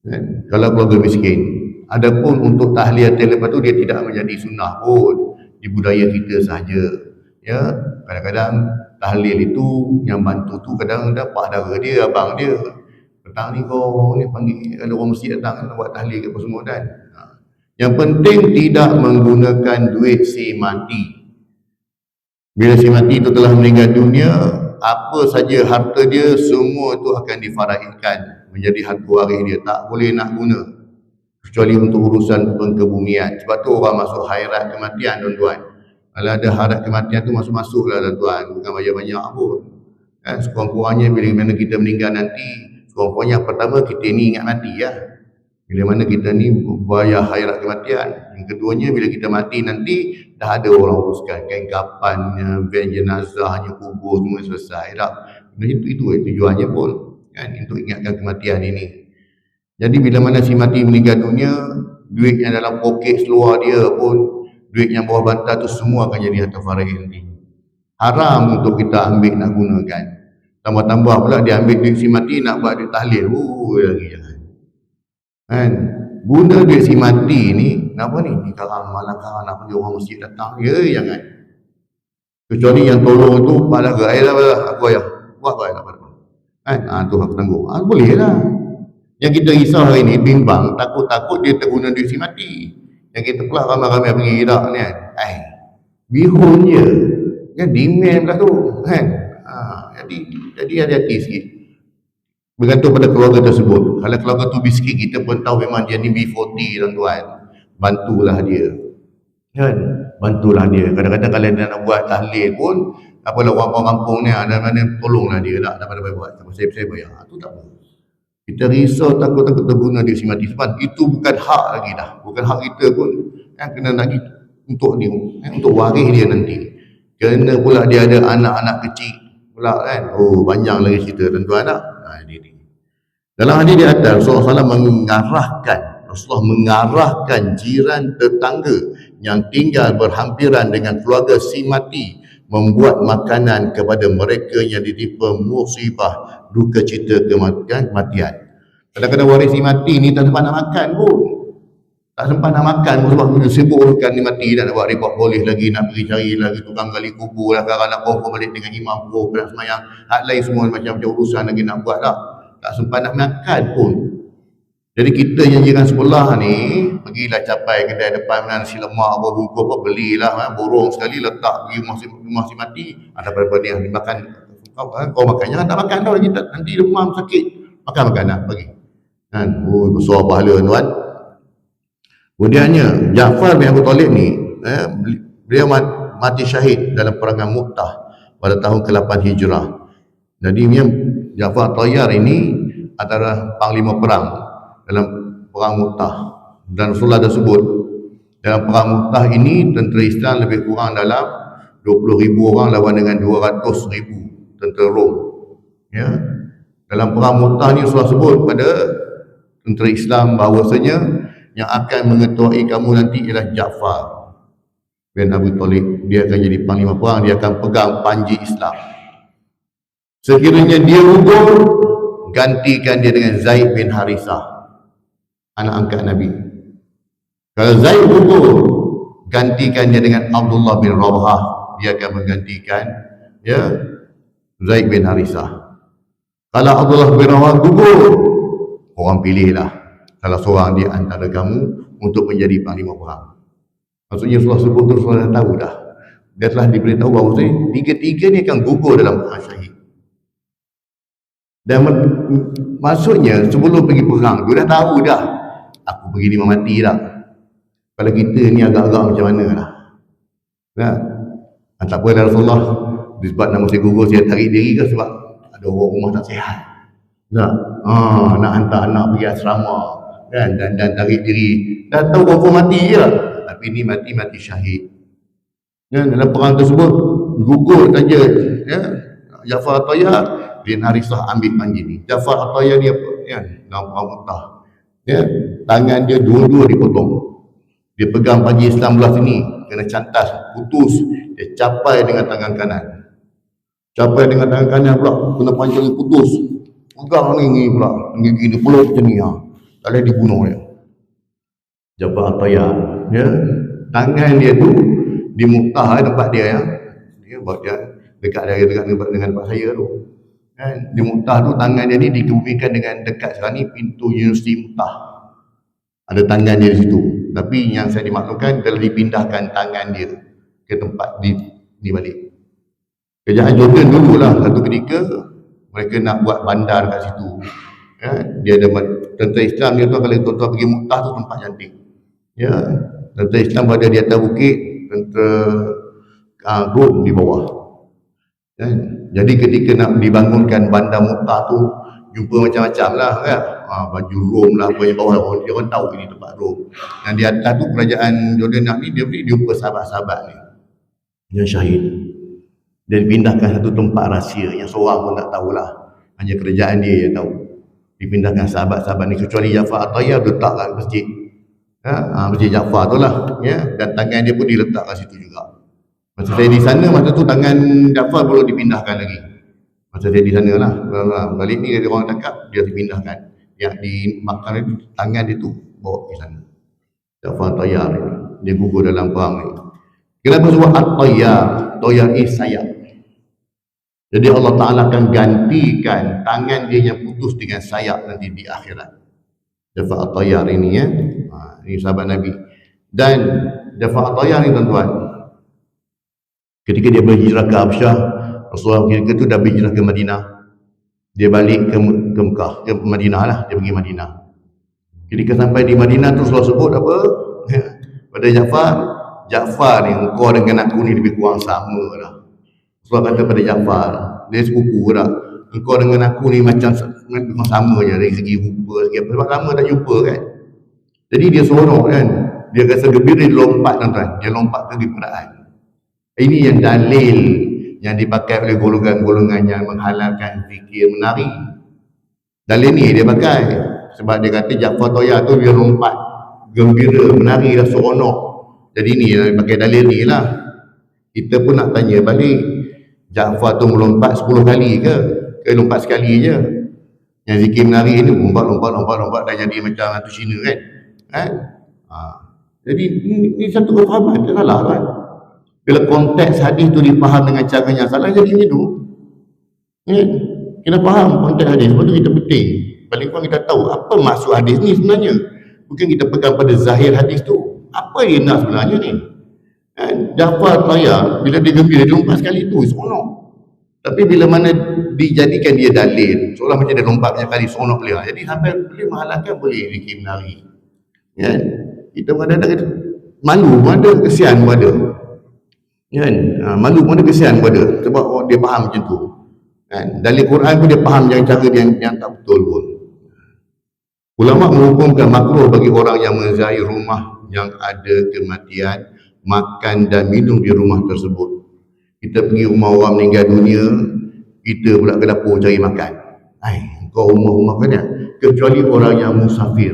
Kan? Kalau keluarga miskin. Adapun untuk tahliyah lepas tu dia tidak menjadi sunnah pun, di budaya kita sahaja. Ya, kadang-kadang tahlil itu yang bantu tu kadang dapat dara dia, abang dia. Petang ni kau ni panggil kalau orang mesti datang nak buat tahlil ke apa semua kan. Yang penting tidak menggunakan duit si mati. Bila si mati itu telah meninggal dunia, apa saja harta dia semua itu akan difaraidkan menjadi harta waris dia, tak boleh nak guna kecuali untuk urusan pengkebumian. Sebab tu orang masuk khairat kematian tuan-tuan. Kalau ada harap kematian tu masuk-masuklah tuan-tuan, bukan banyak-banyak pun. Sekurang-kurangnya bila mana kita meninggal nanti, sekurang-kurangnya pertama kita ni ingat mati ya. Bila mana kita ni bayar khairat kematian. Yang keduanya bila kita mati nanti dah ada orang uruskan kain kafannya, van jenazahnya, kubur semua selesai dah. Itu tujuannya pun kan, untuk ingatkan kematian ini. Jadi bila mana si mati meninggal dunia, duit yang dalam poket seluar dia pun, duit yang bawah bantal tu semua akan jadi harta faraid nanti. Haram untuk kita ambil nak gunakan. Tambah-tambah pula dia ambil duit si mati nak buat duit tahlil. Lagi jangan. Kan? Guna duit si mati ni, kenapa ni? Ni karang malam karang nak pergi orang masjid datang. Ya, jangan. Kecuali yang tolong tu, pada ke air lah, aku ayah. Buat apa? Kan? Tu aku tanggung. Boleh lah. Yang kita risau hari ni, bimbang, takut-takut dia terguna duit si mati. Yang kita pula ramai-ramai pergi tak ni kan. Bihun je. Yang demand pula tu kan. Jadi hati-hati sikit. Bergantung pada keluarga tersebut. Kalau keluarga tu miskin, kita pun tahu memang dia ni B40 tuan-tuan. Bantulah dia. Kan? Bantulah dia. Kadang-kadang kalau dia nak buat tahlil pun, apalah orang-orang kampung ni, ada mana tolonglah dia lah daripada buat. Saya bayar. Itu tak apa. Kita risau takut-takut terguna dia si mati. Sebab itu bukan hak lagi dah. Bukan hak kita pun. Kan kena lagi untuk ni, untuk waris dia nanti. Kena pula dia ada anak-anak kecil pula kan. Oh, panjang lagi cerita tuan-tuan tak? Dalam hadis di atas, Rasulullah mengarahkan jiran tetangga yang tinggal berhampiran dengan keluarga si mati membuat makanan kepada mereka yang ditimpa musibah duka cita kematian. Kadang-kadang waris si mati ni tak sempat nak makan pun. Tak sempat nak makan pun sebab dia sibuk urusan ni mati, nak buat report polis lagi, nak pergi cari lagi tukang gali kubur lah, sekarang nak confirm balik dengan imam pun, nak semayang, hak lain semua macam-macam urusan lagi nak buat lah. Tak sempat nak makan pun. Jadi kita yang jiran sebelah ni, pergilah capai kedai depan nasi lemak apa bungkus apa, belilah borong sekali letak pergi rumah si mati. Ada berapa ni makan. Kau makan, jangan tak makan tau, nanti demam sakit. Makan lah pergi. Kan? Oh, besar pahala tuan. Kemudiannya Ja'far bin Abi Talib ni, beliau mati syahid dalam perangan Mu'tah pada tahun ke-8 Hijrah. Jadi Ja'far Tayyar ini adalah panglima perang dalam perang Mu'tah. Dan Rasulullah dah sebut, dalam perang Mu'tah ini tentera Islam lebih kurang dalam 20,000 orang lawan dengan 200,000 tentera Rom. Ya. Dalam perang Mu'tah ni Rasulullah sebut pada tentera Islam bahawasanya yang akan mengetuai kamu nanti ialah Ja'far bin Abi Talib. Dia akan jadi panglima perang, dia akan pegang panji Islam. Sekiranya dia gugur, gantikan dia dengan Zaid bin Harithah, anak angkat Nabi. Kalau Zaid gugur, gantikan dia dengan Abdullah bin Rawahah, dia akan menggantikan Zaid bin Harithah. Kalau Abdullah bin Rawahah gugur, orang pilihlah salah seorang di antara kamu untuk menjadi panglima perang. Maksudnya Rasulullah sebut tu, Rasulullah dah tahu dah. Dia telah diberitahu bahawa tiga-tiga ni akan gugur dalam perang syahid. Dan maksudnya sebelum pergi perang, dia dah tahu dah, aku pergi ni mati dah. Kalau kita ni agak-agak macam mana lah. Nah, tak apa dah Rasulullah. Sebab nama saya gugur, saya tarik diri ke sebab ada orang rumah tak sihat. Nak hantar anak pergi asrama. Kan, dan tarik diri, dah tahu confirm mati je, tapi ni mati syahid. Dan dalam perang tersebut gugur saja Ja'far Tayyar bin Harithah ambil panji ni. Ja'far Tayyar ni apa dalam perang Mu'tah, tangan dia dua-dua dipotong. Dia pegang panji Islam belah sini, kena cantas, putus, dia capai dengan tangan kanan. Capai dengan tangan kanan pula, kena panjang putus, pegang ni pula, gigi dia peluk macam ni kalau dibunuh dia. Ja'far Tayyar, tangan dia tu di Mu'tah tempat dia dia buat dekat dengan tempat saya tu. Kan, di Mu'tah tu tangan dia ni dikebumikan dengan dekat sekarang ni pintu Universiti Mu'tah. Ada tangan dia di situ. Tapi yang saya dimaklumkan telah dipindahkan tangan dia ke tempat ni balik. Kerajaan Jordan dululah satu ketika mereka nak buat bandar kat situ. Dia ada tentera Islam dia tu, kalau tuan-tuan pergi Mu'tah tu tempat cantik. Tentera Islam berada di atas bukit, tentera Rom di bawah. Jadi ketika nak dibangunkan bandar Mu'tah tu, jumpa macam-macam lah kan. Baju Rom lah, apa yang bawah, orang tahu ini tempat Rom. Dan di atas tu kerajaan Jordan ni, dia pergi jumpa sahabat-sahabat ni yang syahid. Dia dipindahkan satu tempat rahsia yang seorang pun tak tahulah, hanya kerajaan dia yang tahu. Dipindahkan sahabat-sahabat ni, kecuali Ja'far Tayyar letak kat masjid. Masjid Ja'far tu lah. Dan tangan dia pun diletak kat situ juga. Masa saya di sana, masa tu tangan Ja'far belum dipindahkan lagi. Masa saya di sana lah. Balik ni orang tangkap, dia dipindahkan. Yang di makam itu, tangan dia tu bawa ke sana. Ja'far Tayyar ni, dia gugur dalam perang ni. Kenapa sebut At-Tayyar? Tayyar is sayap. Jadi Allah Ta'ala akan gantikan tangan dia yang putus dengan sayap nanti di akhirat. Ja'far At-Tayyar ini ya. Ini sahabat Nabi. Dan Ja'far At-Tayyar ni tuan-tuan, ketika dia berhijrah ke Habsyah, Rasulullah ketika itu dah berhijrah ke Madinah. Dia balik ke Mekah, ke Madinah lah, dia pergi Madinah. Ketika sampai di Madinah tu Rasulullah sebut apa? Pada Ja'far ni, engkau dengan aku ni lebih kurang sama lah. Rasulullah kata pada Ja'far, dia sepupu tak? Engkau dengan aku ni macam sama je dari segi rupa, segi apa. Sebab lama tak jumpa kan. Jadi dia seronok kan. Dia rasa gembira, dia lompat tuan-tuan. Dia lompat ke Quran. Ini yang dalil yang dipakai oleh golongan-golongan yang menghalalkan zikir menari. Dalil ni dia pakai. Sebab dia kata Ja'far At-Tayyar tu dia lompat gembira, menari dah seronok. Jadi ni dia pakai dalil ni lah. Kita pun nak tanya balik, Ja'far tu melompat 10 kali ke? Lompat sekali je. Yang zikir menari ni lompat dah jadi macam hantu Cina kan? Jadi ni satu kefahaman tak salah kan? Bila konteks hadis tu dipaham dengan cara yang salah, jadi macam tu. Kita faham konteks hadis, sebab tu kita penting. Paling kurang kita tahu apa maksud hadis ni sebenarnya. Bukan kita pegang pada zahir hadis tu. Apa dia nak sebenarnya ni? Ja'far At-Tayyar bila dia gembira, dia lompat sekali tu seronok. Tapi bila mana dijadikan dia dalil, seolah macam dia lompat banyak kali, seronok boleh. Jadi sampai boleh menghalalkan, boleh zikir menari. Kan? Kita kadang-kadang malu pun ada, kesian pun ada. Kan? Malu pun ada, kesian pun ada. Sebab dia faham macam tu. Kan? Dalil Quran pun dia faham yang cara yang tak betul pun. Ulama menghukumkan makruh bagi orang yang menziarahi rumah yang ada kematian, makan dan minum di rumah tersebut. Kita pergi rumah orang meninggal dunia, kita pula ke dapur cari makan. Kau rumah-rumah kan ya? Kecuali orang yang musafir.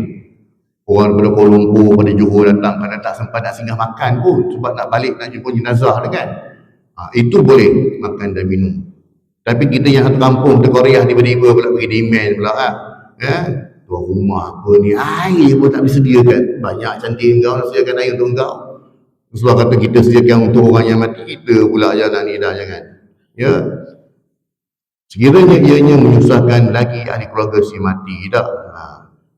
Orang daripada Kuala Lumpur, pada Johor datang, kadang tak sempat nak singgah makan pun sebab nak balik nak jumpa jenazah kan. Itu boleh makan dan minum. Tapi kita yang satu kampung terkoreah tiba-tiba pula pergi demand pula tuan rumah apa ni, air pun tak disediakan. Banyak cantik engkau nak sediakan air untuk engkau. Rasulullah kata kita sediakan untuk orang yang mati, kita pula jangan ni dah, jangan. Ya. Sekiranya ianya menyusahkan lagi ahli keluarga si mati, tak.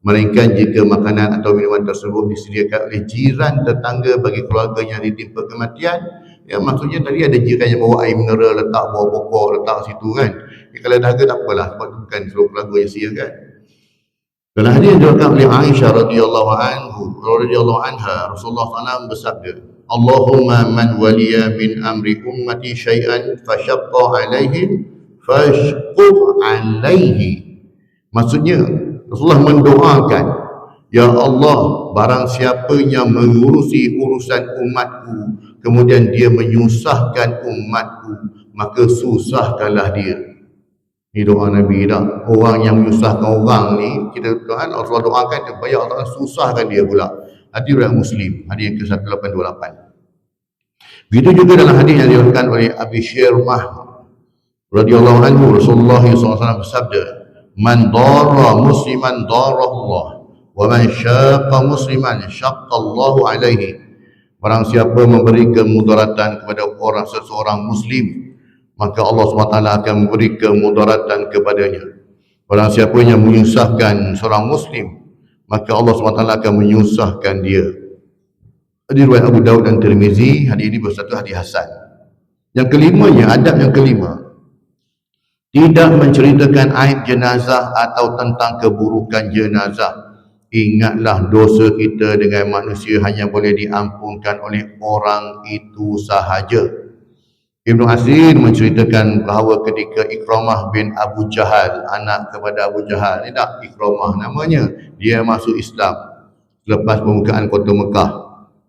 Melainkan jika makanan atau minuman tersebut disediakan oleh jiran tetangga bagi keluarga yang ditimpa kematian, ya maksudnya tadi ada jiran yang bawa air mineral, letak buah pokok, letak situ kan. Kalau dahaga tak apalah, sebab itu bukan seluruh keluarga yang sediakan. Dalam hadis yang diriwayatkan oleh Aisyah radhiyallahu anha, Rasulullah SAW bersabda, Allahumma man waliya min amri ummati syai'an fashaqqa alaihim fashquq alaihi. Maksudnya Rasulullah mendoakan, ya Allah, barang siapa yang mengurusi urusan umatku kemudian dia menyusahkan umatku, maka susahkanlah dia. Ini doa Nabi dah. Orang yang menyusahkan orang ni, kita Tuhan Rasulullah doakan supaya Allah susahkan dia pula. Hadis riwayat Muslim, hadis yang ke-1828. Begitu juga dalam hadis yang diriwayatkan oleh Abi Syirmah radhiyallahu anhu, Rasulullah SAW bersabda, man darra musliman darra Allah, wa man syaqqa musliman syaqqa Allah alaihi. Barang siapa memberi kemudaratan kepada seseorang muslim, maka Allah SWT akan memberi kemudaratan kepadanya. Barang siapa yang menyusahkan seorang muslim, maka Allah SWT akan menyusahkan dia. Hadis riwayat Abu Daud dan Tirmizi. Hadis ini bersatu hadis hasan. Yang kelimanya, adab yang kelima, tidak menceritakan aib jenazah atau tentang keburukan jenazah. Ingatlah dosa kita dengan manusia hanya boleh diampunkan oleh orang itu sahaja. Ibnu Asir menceritakan bahawa ketika Ikramah bin Abu Jahal, anak kepada Abu Jahal, ini tak Ikramah namanya, dia masuk Islam selepas pembukaan kota Mekah.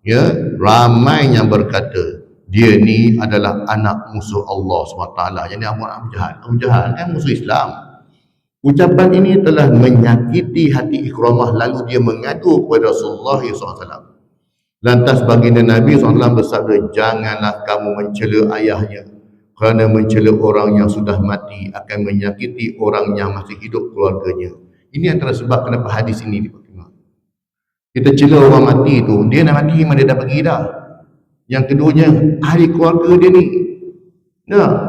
Ya, ramai yang berkata dia ni adalah anak musuh Allah SWT. Jadi Abu Jahal kan musuh Islam. Ucapan ini telah menyakiti hati Ikramah, lalu dia mengadu kepada Rasulullah SAW. Lantas baginda Nabi SAW bersabda, janganlah kamu mencela ayahnya, kerana mencela orang yang sudah mati akan menyakiti orang yang masih hidup keluarganya. Ini antara sebab kenapa hadis ini dipakai. Kita cela orang mati tu, dia nak mati memang dia dah pergi dah. Yang keduanya, ahli keluarga dia ni,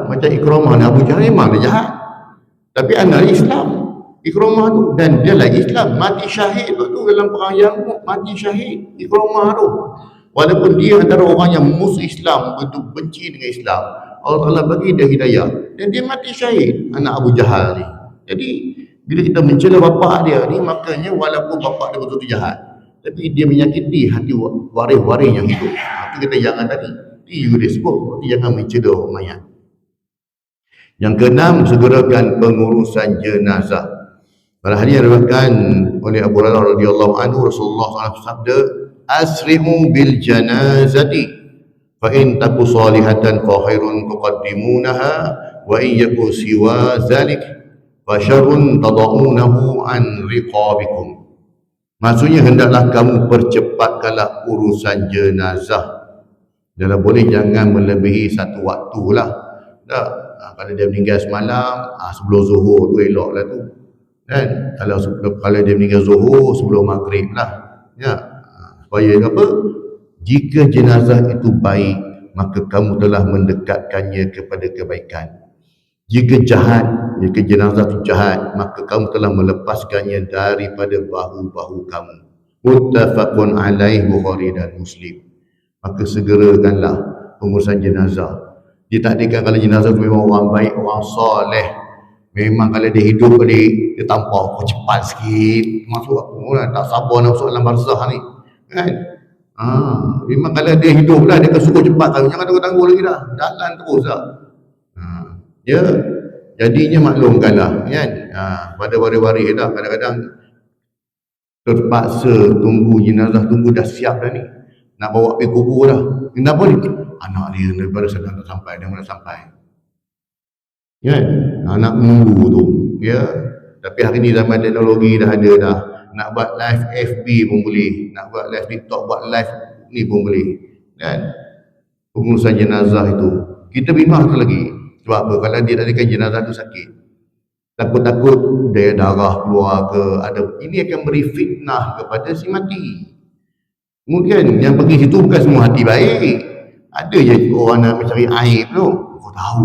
macam Ikramah dan Abu Jahal memang dia jahat, tapi anak Islam. Ikramah tu, dan dia lagi Islam, mati syahid tu dalam perang Yarmouk, mati syahid Ikramah tu. Walaupun dia antara orang yang musuh Islam, betul benci dengan Islam, Allah Ta'ala bagi dia hidayah dan dia mati syahid, anak Abu Jahal ni. Jadi bila kita mencela bapak dia ni, makanya walaupun bapak dia betul-betul jahat, tapi dia menyakiti hati waris-waris yang hidup. Itu kita jangan tadi, itu juga disebut, jangan mencela orang mayat. Yang keenam, segerakan pengurusan jenazah. Pada hadis yang diriwayatkan oleh Abu Hurairah radhiyallahu anhu, Rasulullah SAW bersabda, "Asri'u bil janazati, fa in taku salihatan fa khairun tuqaddimunaha, wa in yaku siwa zalik fa syarrun tada'unahu an riqabikum." Maksudnya, hendaklah kamu percepatkanlah urusan jenazah. Kalau boleh jangan melebihi satu waktu lah. Tak, kalau dia meninggal semalam, sebelum zuhur tu elok lah tu. Kan? Kalau dia meninggal zuhur, sebelum maghrib lah. Ya. Supaya apa? Jika jenazah itu baik, maka kamu telah mendekatkannya kepada kebaikan. Jika jahat, jika jenazah itu jahat, maka kamu telah melepaskannya daripada bahu-bahu kamu. Muttafaqun alaih, Bukhari dan Muslim. Maka segerakanlah pengurusan jenazah. Ditakdirkan kalau jenazah itu memang orang baik, orang soleh, memang kalau dia hidup dia tampau cepat sikit, masuk aku tak sabar nak masuk dalam barzah ni kan. Memang kalau dia hidup lah, dia akan suruh cepat kan, jangan tunggu-tunggu lagi dah, jalan terus lah. Ya, jadinya maklumkanlah kan. Pada waris-waris dah kadang-kadang terpaksa tunggu jenazah, tunggu dah siap dah ni, nak bawa pergi kubur dah. Kenapa ni? Anak dia daripada sana tak sampai, dia mana sampai. Ya, anak menunggu tu. Ya, tapi hari ni zaman teknologi dah ada dah. Nak buat live FB pun boleh, nak buat live TikTok, buat live ni pun boleh. Kan? Pengurusan jenazah itu kita bimbang tu lagi. Sebab apa? Kalau dia tadikan jenazah tu sakit, takut-takut dia darah keluar ke, ada, ini akan beri fitnah kepada si mati. Kemudian yang pergi situ bukan semua hati baik. Ada je orang nak mencari aib tu. Kau tahu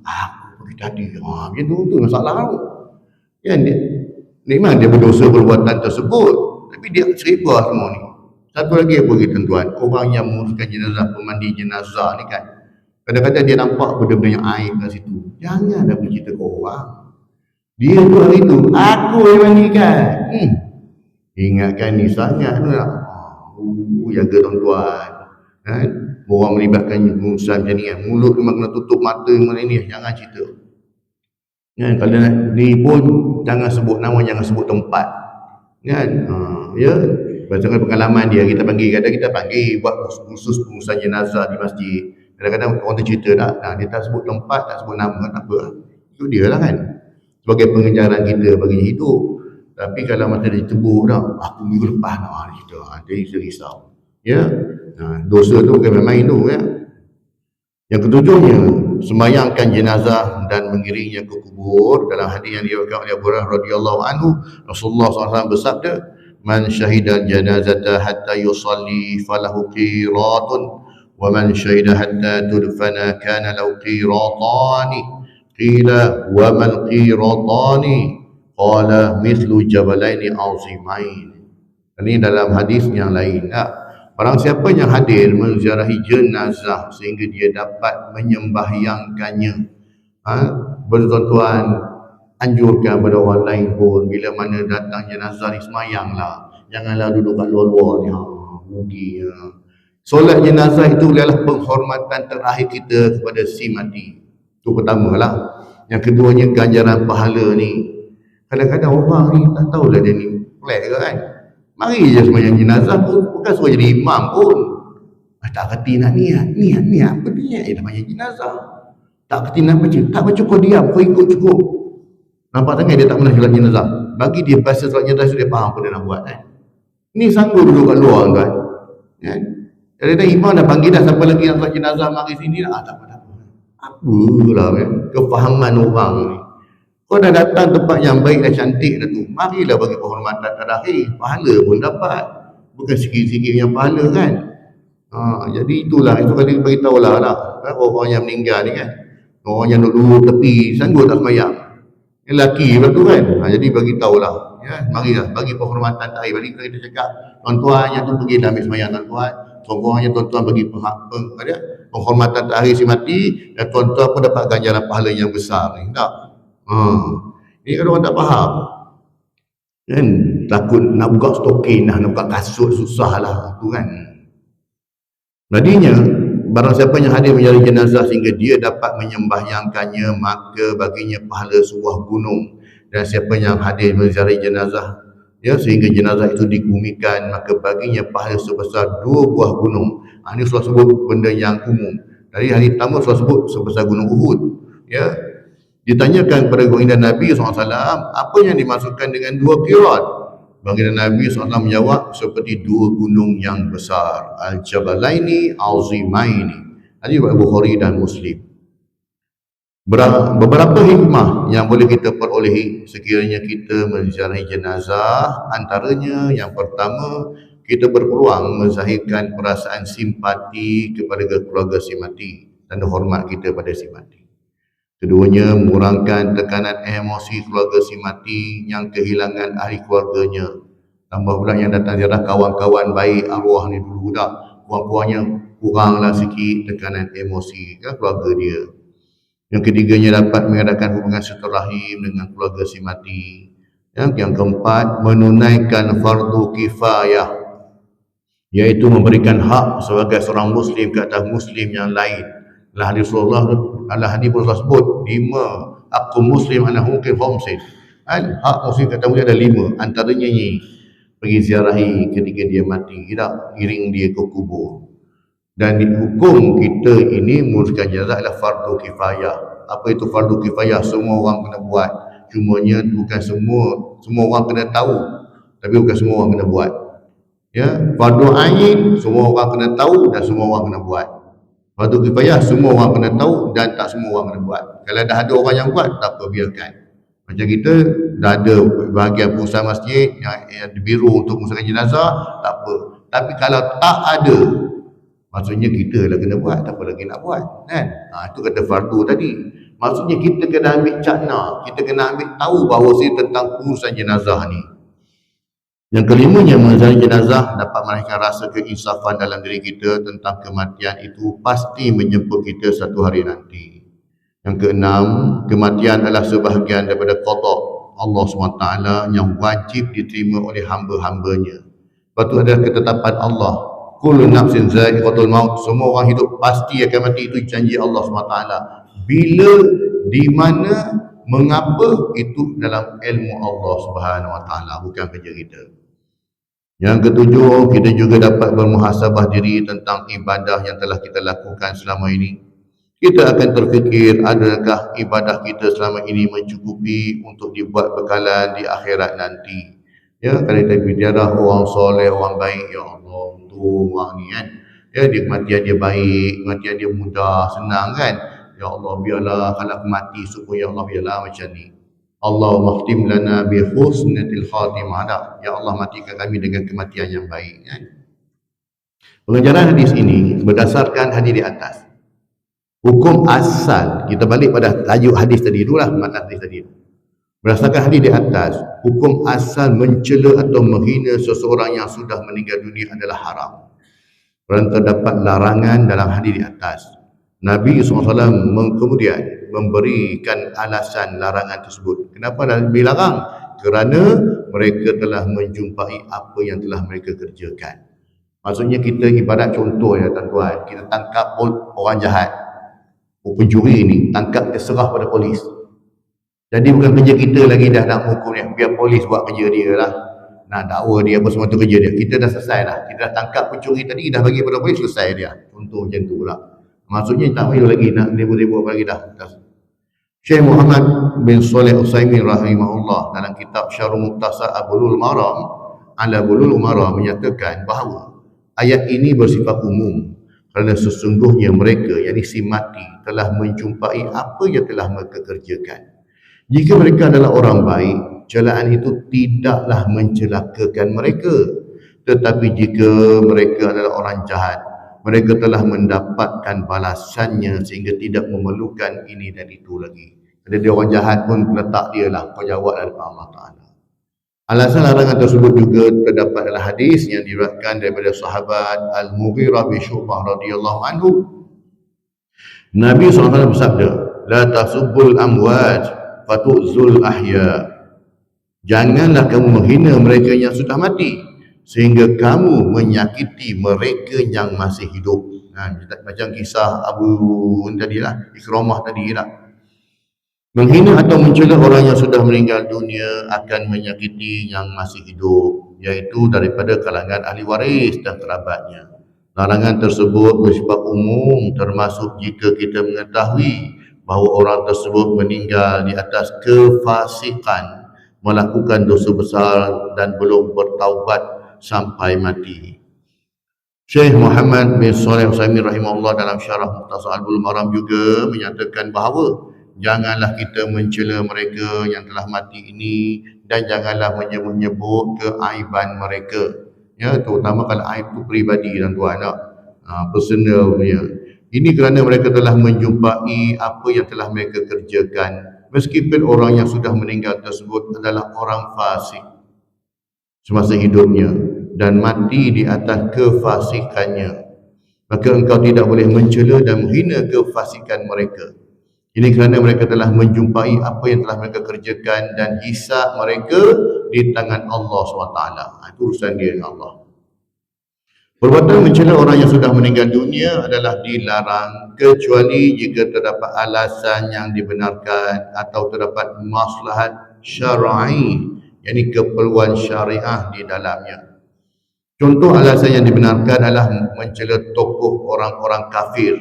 aku pergi tadi, macam tu masalah tu. Kan dia memang dia berdosa perbuatan tersebut, tapi dia serba semua ni. Satu lagi apa kita tuan, orang yang menguruskan jenazah, pemandi jenazah ni kan, kadang-kadang dia nampak benda-benda yang aib kat situ. Jangan dah bercerita ke orang. Dia tu hari tu, aku yang mandikan. Ingatkan ni sangat tu lah. Jaga tuan-tuan. Kan? Orang melibatkan urusan macam ni kan. Mulut memang kena tutup, mata mana ni, jangan cerita. Kan? Kalau nak ni pun jangan sebut nama, jangan sebut tempat. Kan? Ya. Berdasarkan pengalaman dia, kita panggil buat khusus pengurusan jenazah di masjid. Kadang-kadang orang tu cerita tak, dia tak sebut tempat, tak sebut nama, tak apa. Itu dia lah kan. Sebagai pengejaran kita bagi hidup. Tapi kalau masa dia cebur dah, aku minggu lepas nak cerita, jadi risau. Ya. Dosa tu bukan main-main tu ya. Yang ketujuhnya, sembahyangkan jenazah dan mengiringnya ke kubur. Dalam hadis yang diriwayatkan oleh Abu Hurairah radhiyallahu anhu, Rasulullah SAW bersabda, "Man syahida janazata hatta yusalli falahu qiratun, wa man syahida hatta tudfana kana lahu qiratani." Qila wa man qiratani? Qala mithlu jabalaini azimain. Ini dalam hadis yang lain. Barang siapa yang hadir menziarahi jenazah sehingga dia dapat menyembahyangkannya, bertuan-tuan anjurkan pada orang lain pun, bila mana datang jenazah ni semayanglah, janganlah duduk kat luar-luar ni, rugi. Solat jenazah itu adalah penghormatan terakhir kita kepada si mati. Itu pertamalah. Yang keduanya, ganjaran pahala ni. Kadang-kadang orang ni tak tahulah dia ni pelik ke kan. Mari je sembahyang jenazah pun, bukan suruh jadi imam pun. Tak kerti nak niat apa niat? Dah sembahyang jenazah. Tak kerti nak baca, tak baca kau diam, kau ikut cukup. Nampak sangat dia tak pernah solat jenazah. Bagi dia bahasa solat jenazah, dia faham apa dia nak buat kan. Ni sanggup duduk kat luar kan. Kan? Kadang-kadang imam dah panggil dah, siapa lagi nak solat jenazah mari sini lah. Tak apa. Apalah kan, kefahaman orang ni. Kau dah datang tempat yang baik dan cantik dah tu, marilah bagi penghormatan terakhir, pahala pun dapat. Bukan sikit-sikit yang pahala kan. Jadi itulah, itu kali beritahu lah orang yang meninggal ni kan, orang yang duduk tepi sanggup tak sembahyang. lelaki pula tu kan. Jadi bagi tahulah, ya, marilah bagi penghormatan terakhir. Bagi kita cakap tuan-tuan yang tu pergi dah ambil sembahyang tuan-tuan, tuan-tuan tuan-tuan bagi penghormatan terakhir si mati, dan tuan-tuan pun dapat ganjaran pahala yang besar ni. Tak? Ini kalau orang tak faham kan, takut nak buka stokin nak buka kasut susah lah tu kan. Jadinya barang siapa yang hadir menjadi jenazah sehingga dia dapat menyembahyangkannya, maka baginya pahala sebuah gunung. Dan siapa yang hadir menziarahi jenazah, ya, sehingga jenazah itu dikebumikan, maka baginya pahala sebesar 2 buah gunung. Ini Rasulullah sebut benda yang umum. Dari hari pertama Rasulullah sebut sebesar gunung Uhud. Ya, ditanyakan kepada baginda Nabi SAW, apa yang dimaksudkan dengan 2 qirat? Baginda Nabi SAW menjawab, seperti 2 gunung yang besar, Al-Jabalaini Azimaini. Hadis riwayat Bukhari dan Muslim. Beberapa hikmah yang boleh kita perolehi sekiranya kita menziarahi jenazah. Antaranya, yang pertama, kita berpeluang menzahirkan perasaan simpati kepada keluarga si mati dan hormat kita pada si mati. Keduanya, mengurangkan tekanan emosi keluarga si mati yang kehilangan ahli keluarganya. Tambah pula yang datang ziarah kawan-kawan baik arwah ni dulu dah, kurang-kurangnya kuranglah sikit tekanan emosi kan keluarga dia. Yang ketiganya, dapat mengadakan hubungan silaturahim dengan keluarga si mati. Yang keempat, menunaikan fardu kifayah, iaitu memberikan hak sebagai seorang muslim ke atas muslim yang lain. Hadis Rasulullah sebut 5 aku muslim ana mungkin khamsin. Hak muslim kata muslim ada 5, antaranya ni pergi ziarahi ketika dia mati, tidak iring dia ke kubur. Dan hukum kita ini menguruskan jenazah adalah fardu kifayah. Apa itu fardu kifayah? Semua orang kena buat. Cumanya bukan semua orang kena tahu, tapi bukan semua orang kena buat. Ya, fardu ain semua orang kena tahu dan semua orang kena buat. Fardu kifayah semua orang kena tahu dan tak semua orang kena buat. Kalau dah ada orang yang buat, tak apa, biarkan. Macam kita dah ada bahagian pengusaha masjid yang biru untuk mengusahakan jenazah, tak apa. Tapi kalau tak ada, maksudnya kita lah kena buat, tak apa lagi nak buat kan. Itu kata fardu tadi. Maksudnya kita kena ambil cakna, kita kena ambil tahu bahawa tentang urusan jenazah ni. Yang kelimanya, menziarahi jenazah dapat melahirkan rasa keinsafan dalam diri kita tentang kematian itu pasti menjemput kita satu hari nanti. Yang keenam, kematian adalah sebahagian daripada qada Allah SWT yang wajib diterima oleh hamba-hambanya. Lepas itu adalah ketetapan Allah, kullu nafsin za'iqatul maut, semua orang hidup pasti akan mati, itu janji Allah SWT. Bila, di mana, mengapa, itu dalam ilmu Allah SWT, bukan kerja kita. Yang ketujuh, kita juga dapat bermuhasabah diri tentang ibadah yang telah kita lakukan selama ini. Kita akan terfikir, adakah ibadah kita selama ini mencukupi untuk dibuat bekalan di akhirat nanti. Ya, kalau kita bicara orang soleh, orang baik, ya Allah, untung orang ni kan. Ya, dia kematian dia baik, kematian dia mudah, senang kan. Ya Allah, biarlah kalau aku mati supaya, ya Allah, biarlah macam ni. Allahumma khtim lana bi husnatil khatimah. Ya Allah, matikan kami dengan kematian yang baik kan. Pengajaran hadis ini berdasarkan hadis di atas. Hukum asal, kita balik pada tajuk hadis tadi itulah, makna hadis tadi. Berdasarkan hadis di atas, hukum asal mencela atau menghina seseorang yang sudah meninggal dunia adalah haram. Kerana terdapat larangan dalam hadis di atas. Nabi SAW kemudian memberikan alasan larangan tersebut. Kenapa Nabi larang? Kerana mereka telah menjumpai apa yang telah mereka kerjakan. Maksudnya kita ibarat contoh ya tuan-tuan, kita tangkap orang jahat, pencuri ni, tangkap dia serah pada polis. Jadi bukan kerja kita lagi dah nak hukum dia, biar polis buat kerja dia lah. Nak dakwa dia apa semua tu kerja dia. Kita dah selesai dah. Kita dah tangkap pencuri tadi, dah bagi pada polis, selesai dia. Contoh macam tu lah. Maksudnya tak payah lagi nak ribut-ribut apa lagi dah. Syekh Muhammad bin Saleh Utsaimin rahimahullah dalam kitab Syarh Mukhtasar Bulugh Maram ala Bulugh Maram menyatakan bahawa ayat ini bersifat umum kerana sesungguhnya mereka, yakni si mati, telah menjumpai apa yang telah mereka kerjakan. Jika mereka adalah orang baik, celaan itu tidaklah mencelakakan mereka. Tetapi jika mereka adalah orang jahat, mereka telah mendapatkan balasannya sehingga tidak memerlukan ini dan itu lagi. Ada dia orang jahat pun letak dia lah, kau jawablah depan Allah Ta'ala. Alasan larangan tersebut juga terdapat dalam hadis yang diriwayatkan daripada sahabat Al-Mughirah bin Syu'bah radhiyallahu anhu. Nabi SAW bersabda, la tasubbul amwat fatu'zul ahya. Janganlah kamu menghina mereka yang sudah mati sehingga kamu menyakiti mereka yang masih hidup. Macam kisah Abu tadilah, Ikramah tadilah. Menghina atau mencela orang yang sudah meninggal dunia akan menyakiti yang masih hidup, iaitu daripada kalangan ahli waris dan kerabatnya. Larangan tersebut bersifat umum, termasuk jika kita mengetahui bahawa orang tersebut meninggal di atas kefasikan, melakukan dosa besar dan belum bertaubat sampai mati. Syekh Muhammad bin Shalih Al-Utsaimin rahimahullah dalam syarah Mukhtasar Al-Bulughul Maram juga menyatakan bahawa janganlah kita mencela mereka yang telah mati ini dan janganlah menyebut keaiban mereka. Ya, terutama kalau aib itu peribadi dan tuan, personal punya. Ini kerana mereka telah menjumpai apa yang telah mereka kerjakan, meskipun orang yang sudah meninggal tersebut adalah orang fasik semasa hidupnya dan mati di atas kefasikannya. Maka engkau tidak boleh mencela dan menghina kefasikan mereka. Ini kerana mereka telah menjumpai apa yang telah mereka kerjakan dan hisab mereka di tangan Allah SWT. Itu urusan dia dengan Allah. Perbuatan mencela orang yang sudah meninggal dunia adalah dilarang kecuali jika terdapat alasan yang dibenarkan atau terdapat maslahat syar'i, yakni keperluan syariah di dalamnya. Contoh alasan yang dibenarkan adalah mencela tokoh orang-orang kafir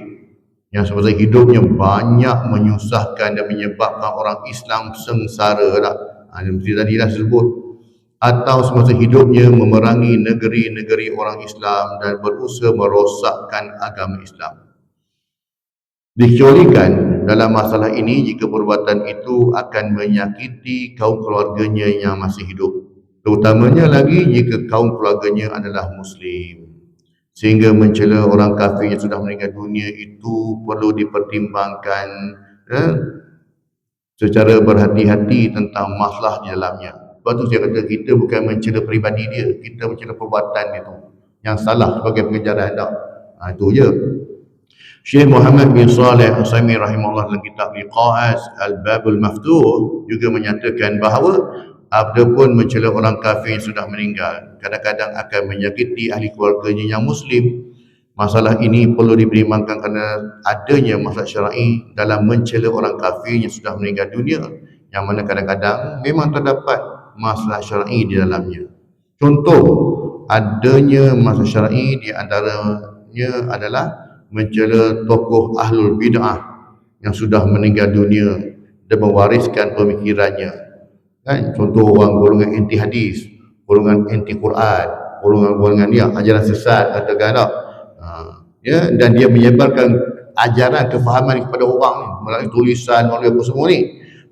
yang semasa hidupnya banyak menyusahkan dan menyebabkan orang Islam sengsara lah. Seperti tadi dah sebut. Atau semasa hidupnya memerangi negeri-negeri orang Islam dan berusaha merosakkan agama Islam. Dikecualikan dalam masalah ini jika perbuatan itu akan menyakiti kaum keluarganya yang masih hidup. Terutamanya lagi jika kaum keluarganya adalah Muslim. Sehingga mencela orang kafir yang sudah meninggal dunia itu perlu dipertimbangkan secara berhati-hati tentang masalah di dalamnya. Sebab tu saya kata kita bukan mencela peribadi dia, kita mencela perbuatan dia tu yang salah sebagai pengejaran dah. Itu je. Syekh Muhammad bin Shalih Al-Utsaimin rahimahullah dalam kitab Liqa'at Al-Babul Maftuh juga menyatakan bahawa adapun mencela orang kafir yang sudah meninggal kadang-kadang akan menyakiti ahli keluarganya yang Muslim. Masalah ini perlu dipertimbangkan kerana adanya masalah syar'i dalam mencela orang kafir yang sudah meninggal dunia, yang mana kadang-kadang memang terdapat masalah syar'i di dalamnya. Contoh adanya masalah syar'i di antaranya adalah mencela tokoh ahlul bid'ah yang sudah meninggal dunia dan mewariskan pemikirannya. Contoh orang golongan anti hadis, golongan anti Quran, golongan yang ajaran sesat katakanlah. Dan dia menyebarkan ajaran kefahaman kepada orang ni melalui tulisan, melalui apa semua ni,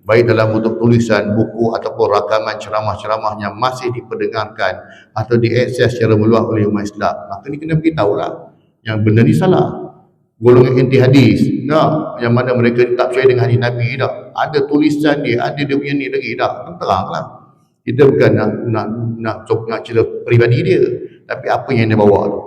baik dalam bentuk tulisan, buku ataupun rakaman ceramah-ceramah yang masih diperdengarkan atau diakses secara meluas oleh umat Islam. Maka ni kena beritahu lah yang benda ni salah. Golongan anti hadis, yang mana mereka tak percaya dengan hadis Nabi dah. Ada tulisan dia, ada dia punya ni lagi dah. Teranglah. Kita bukan nak cerita peribadi dia, tapi apa yang dia bawa tu.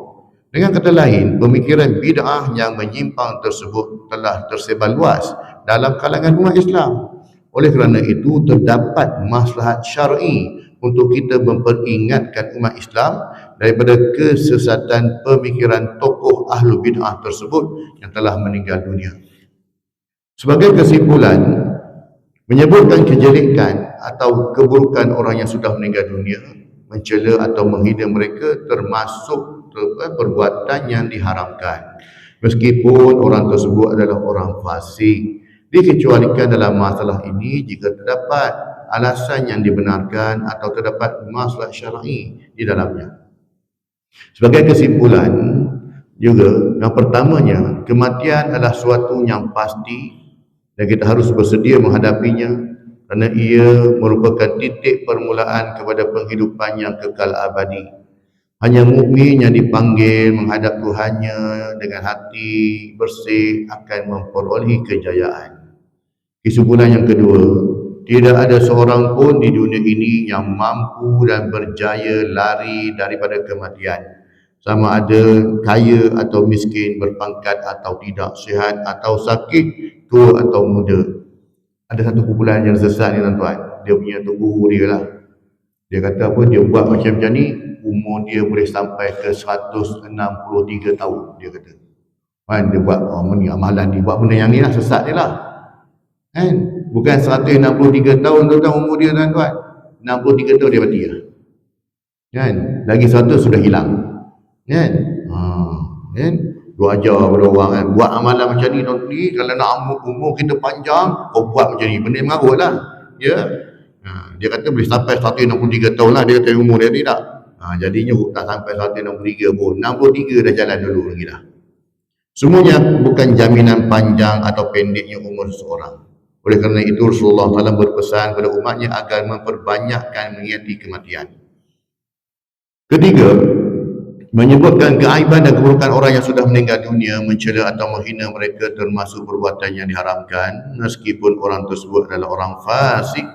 Dengan kata lain, pemikiran bid'ah yang menyimpang tersebut telah tersebar luas dalam kalangan umat Islam. Oleh kerana itu, terdapat maslahat syar'i untuk kita memperingatkan umat Islam daripada kesesatan pemikiran tokoh ahlu bid'ah tersebut yang telah meninggal dunia. Sebagai kesimpulan, menyebutkan kejelekan atau keburukan orang yang sudah meninggal dunia, mencela atau menghina mereka termasuk perbuatan yang diharamkan, meskipun orang tersebut adalah orang fasik. Dikecualikan dalam masalah ini jika terdapat alasan yang dibenarkan atau terdapat masalah syar'i di dalamnya. Sebagai kesimpulan juga, yang pertamanya, kematian adalah suatu yang pasti dan kita harus bersedia menghadapinya kerana ia merupakan titik permulaan kepada penghidupan yang kekal abadi. Hanya mukmin yang dipanggil menghadap Tuhannya dengan hati bersih akan memperolehi kejayaan. Kesimpulan yang kedua, tidak ada seorang pun di dunia ini yang mampu dan berjaya lari daripada kematian. Sama ada kaya atau miskin, berpangkat atau tidak, sihat atau sakit, tua atau muda. Ada satu kumpulan yang sesat ni tuan-tuan. Dia punya tubuh dia lah. Dia kata apa, dia buat macam ni, umur dia boleh sampai ke 163 tahun, dia kata. Kan, dia buat amalan, dia buat benda yang ni lah, sesat dia lah. Kan? Bukan 163 tahun tuan-tuan umur dia tuan-tuan. 63 tahun dia mati lah. Kan? Lagi 100 sudah hilang. Kan? Kan? Dua ajar pada orang kan. Buat amalan macam ni nanti kalau nak umur kita panjang, kau buat macam ni. Benda mengarut lah. Ya? Dia kata boleh sampai 163 tahun lah. Dia kata umur dia tidak. Jadinya tak sampai 163 pun. 63 dah jalan dulu lagi dah. Semuanya bukan jaminan panjang atau pendeknya umur seseorang. Oleh kerana itu Rasulullah SAW berpesan kepada umatnya agar memperbanyakkan mengingati kematian. Ketiga, menyebutkan keaiban dan keburukan orang yang sudah meninggal dunia, mencela atau menghina mereka termasuk perbuatan yang diharamkan meskipun orang tersebut adalah orang fasik.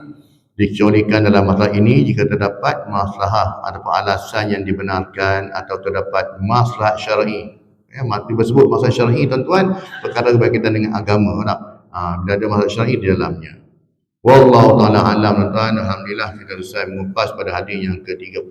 Dikecualikan dalam masalah ini jika terdapat masalah atau alasan yang dibenarkan atau terdapat masalah syar'i. Mati tersebut masalah syar'i tuan-tuan, perkara berkaitan dengan agama tak? Bila ada masalah syar'i di dalamnya. Wallahu ta'ala alam tuan-tuan. Alhamdulillah kita selesai mengupas pada hadis yang ke-36.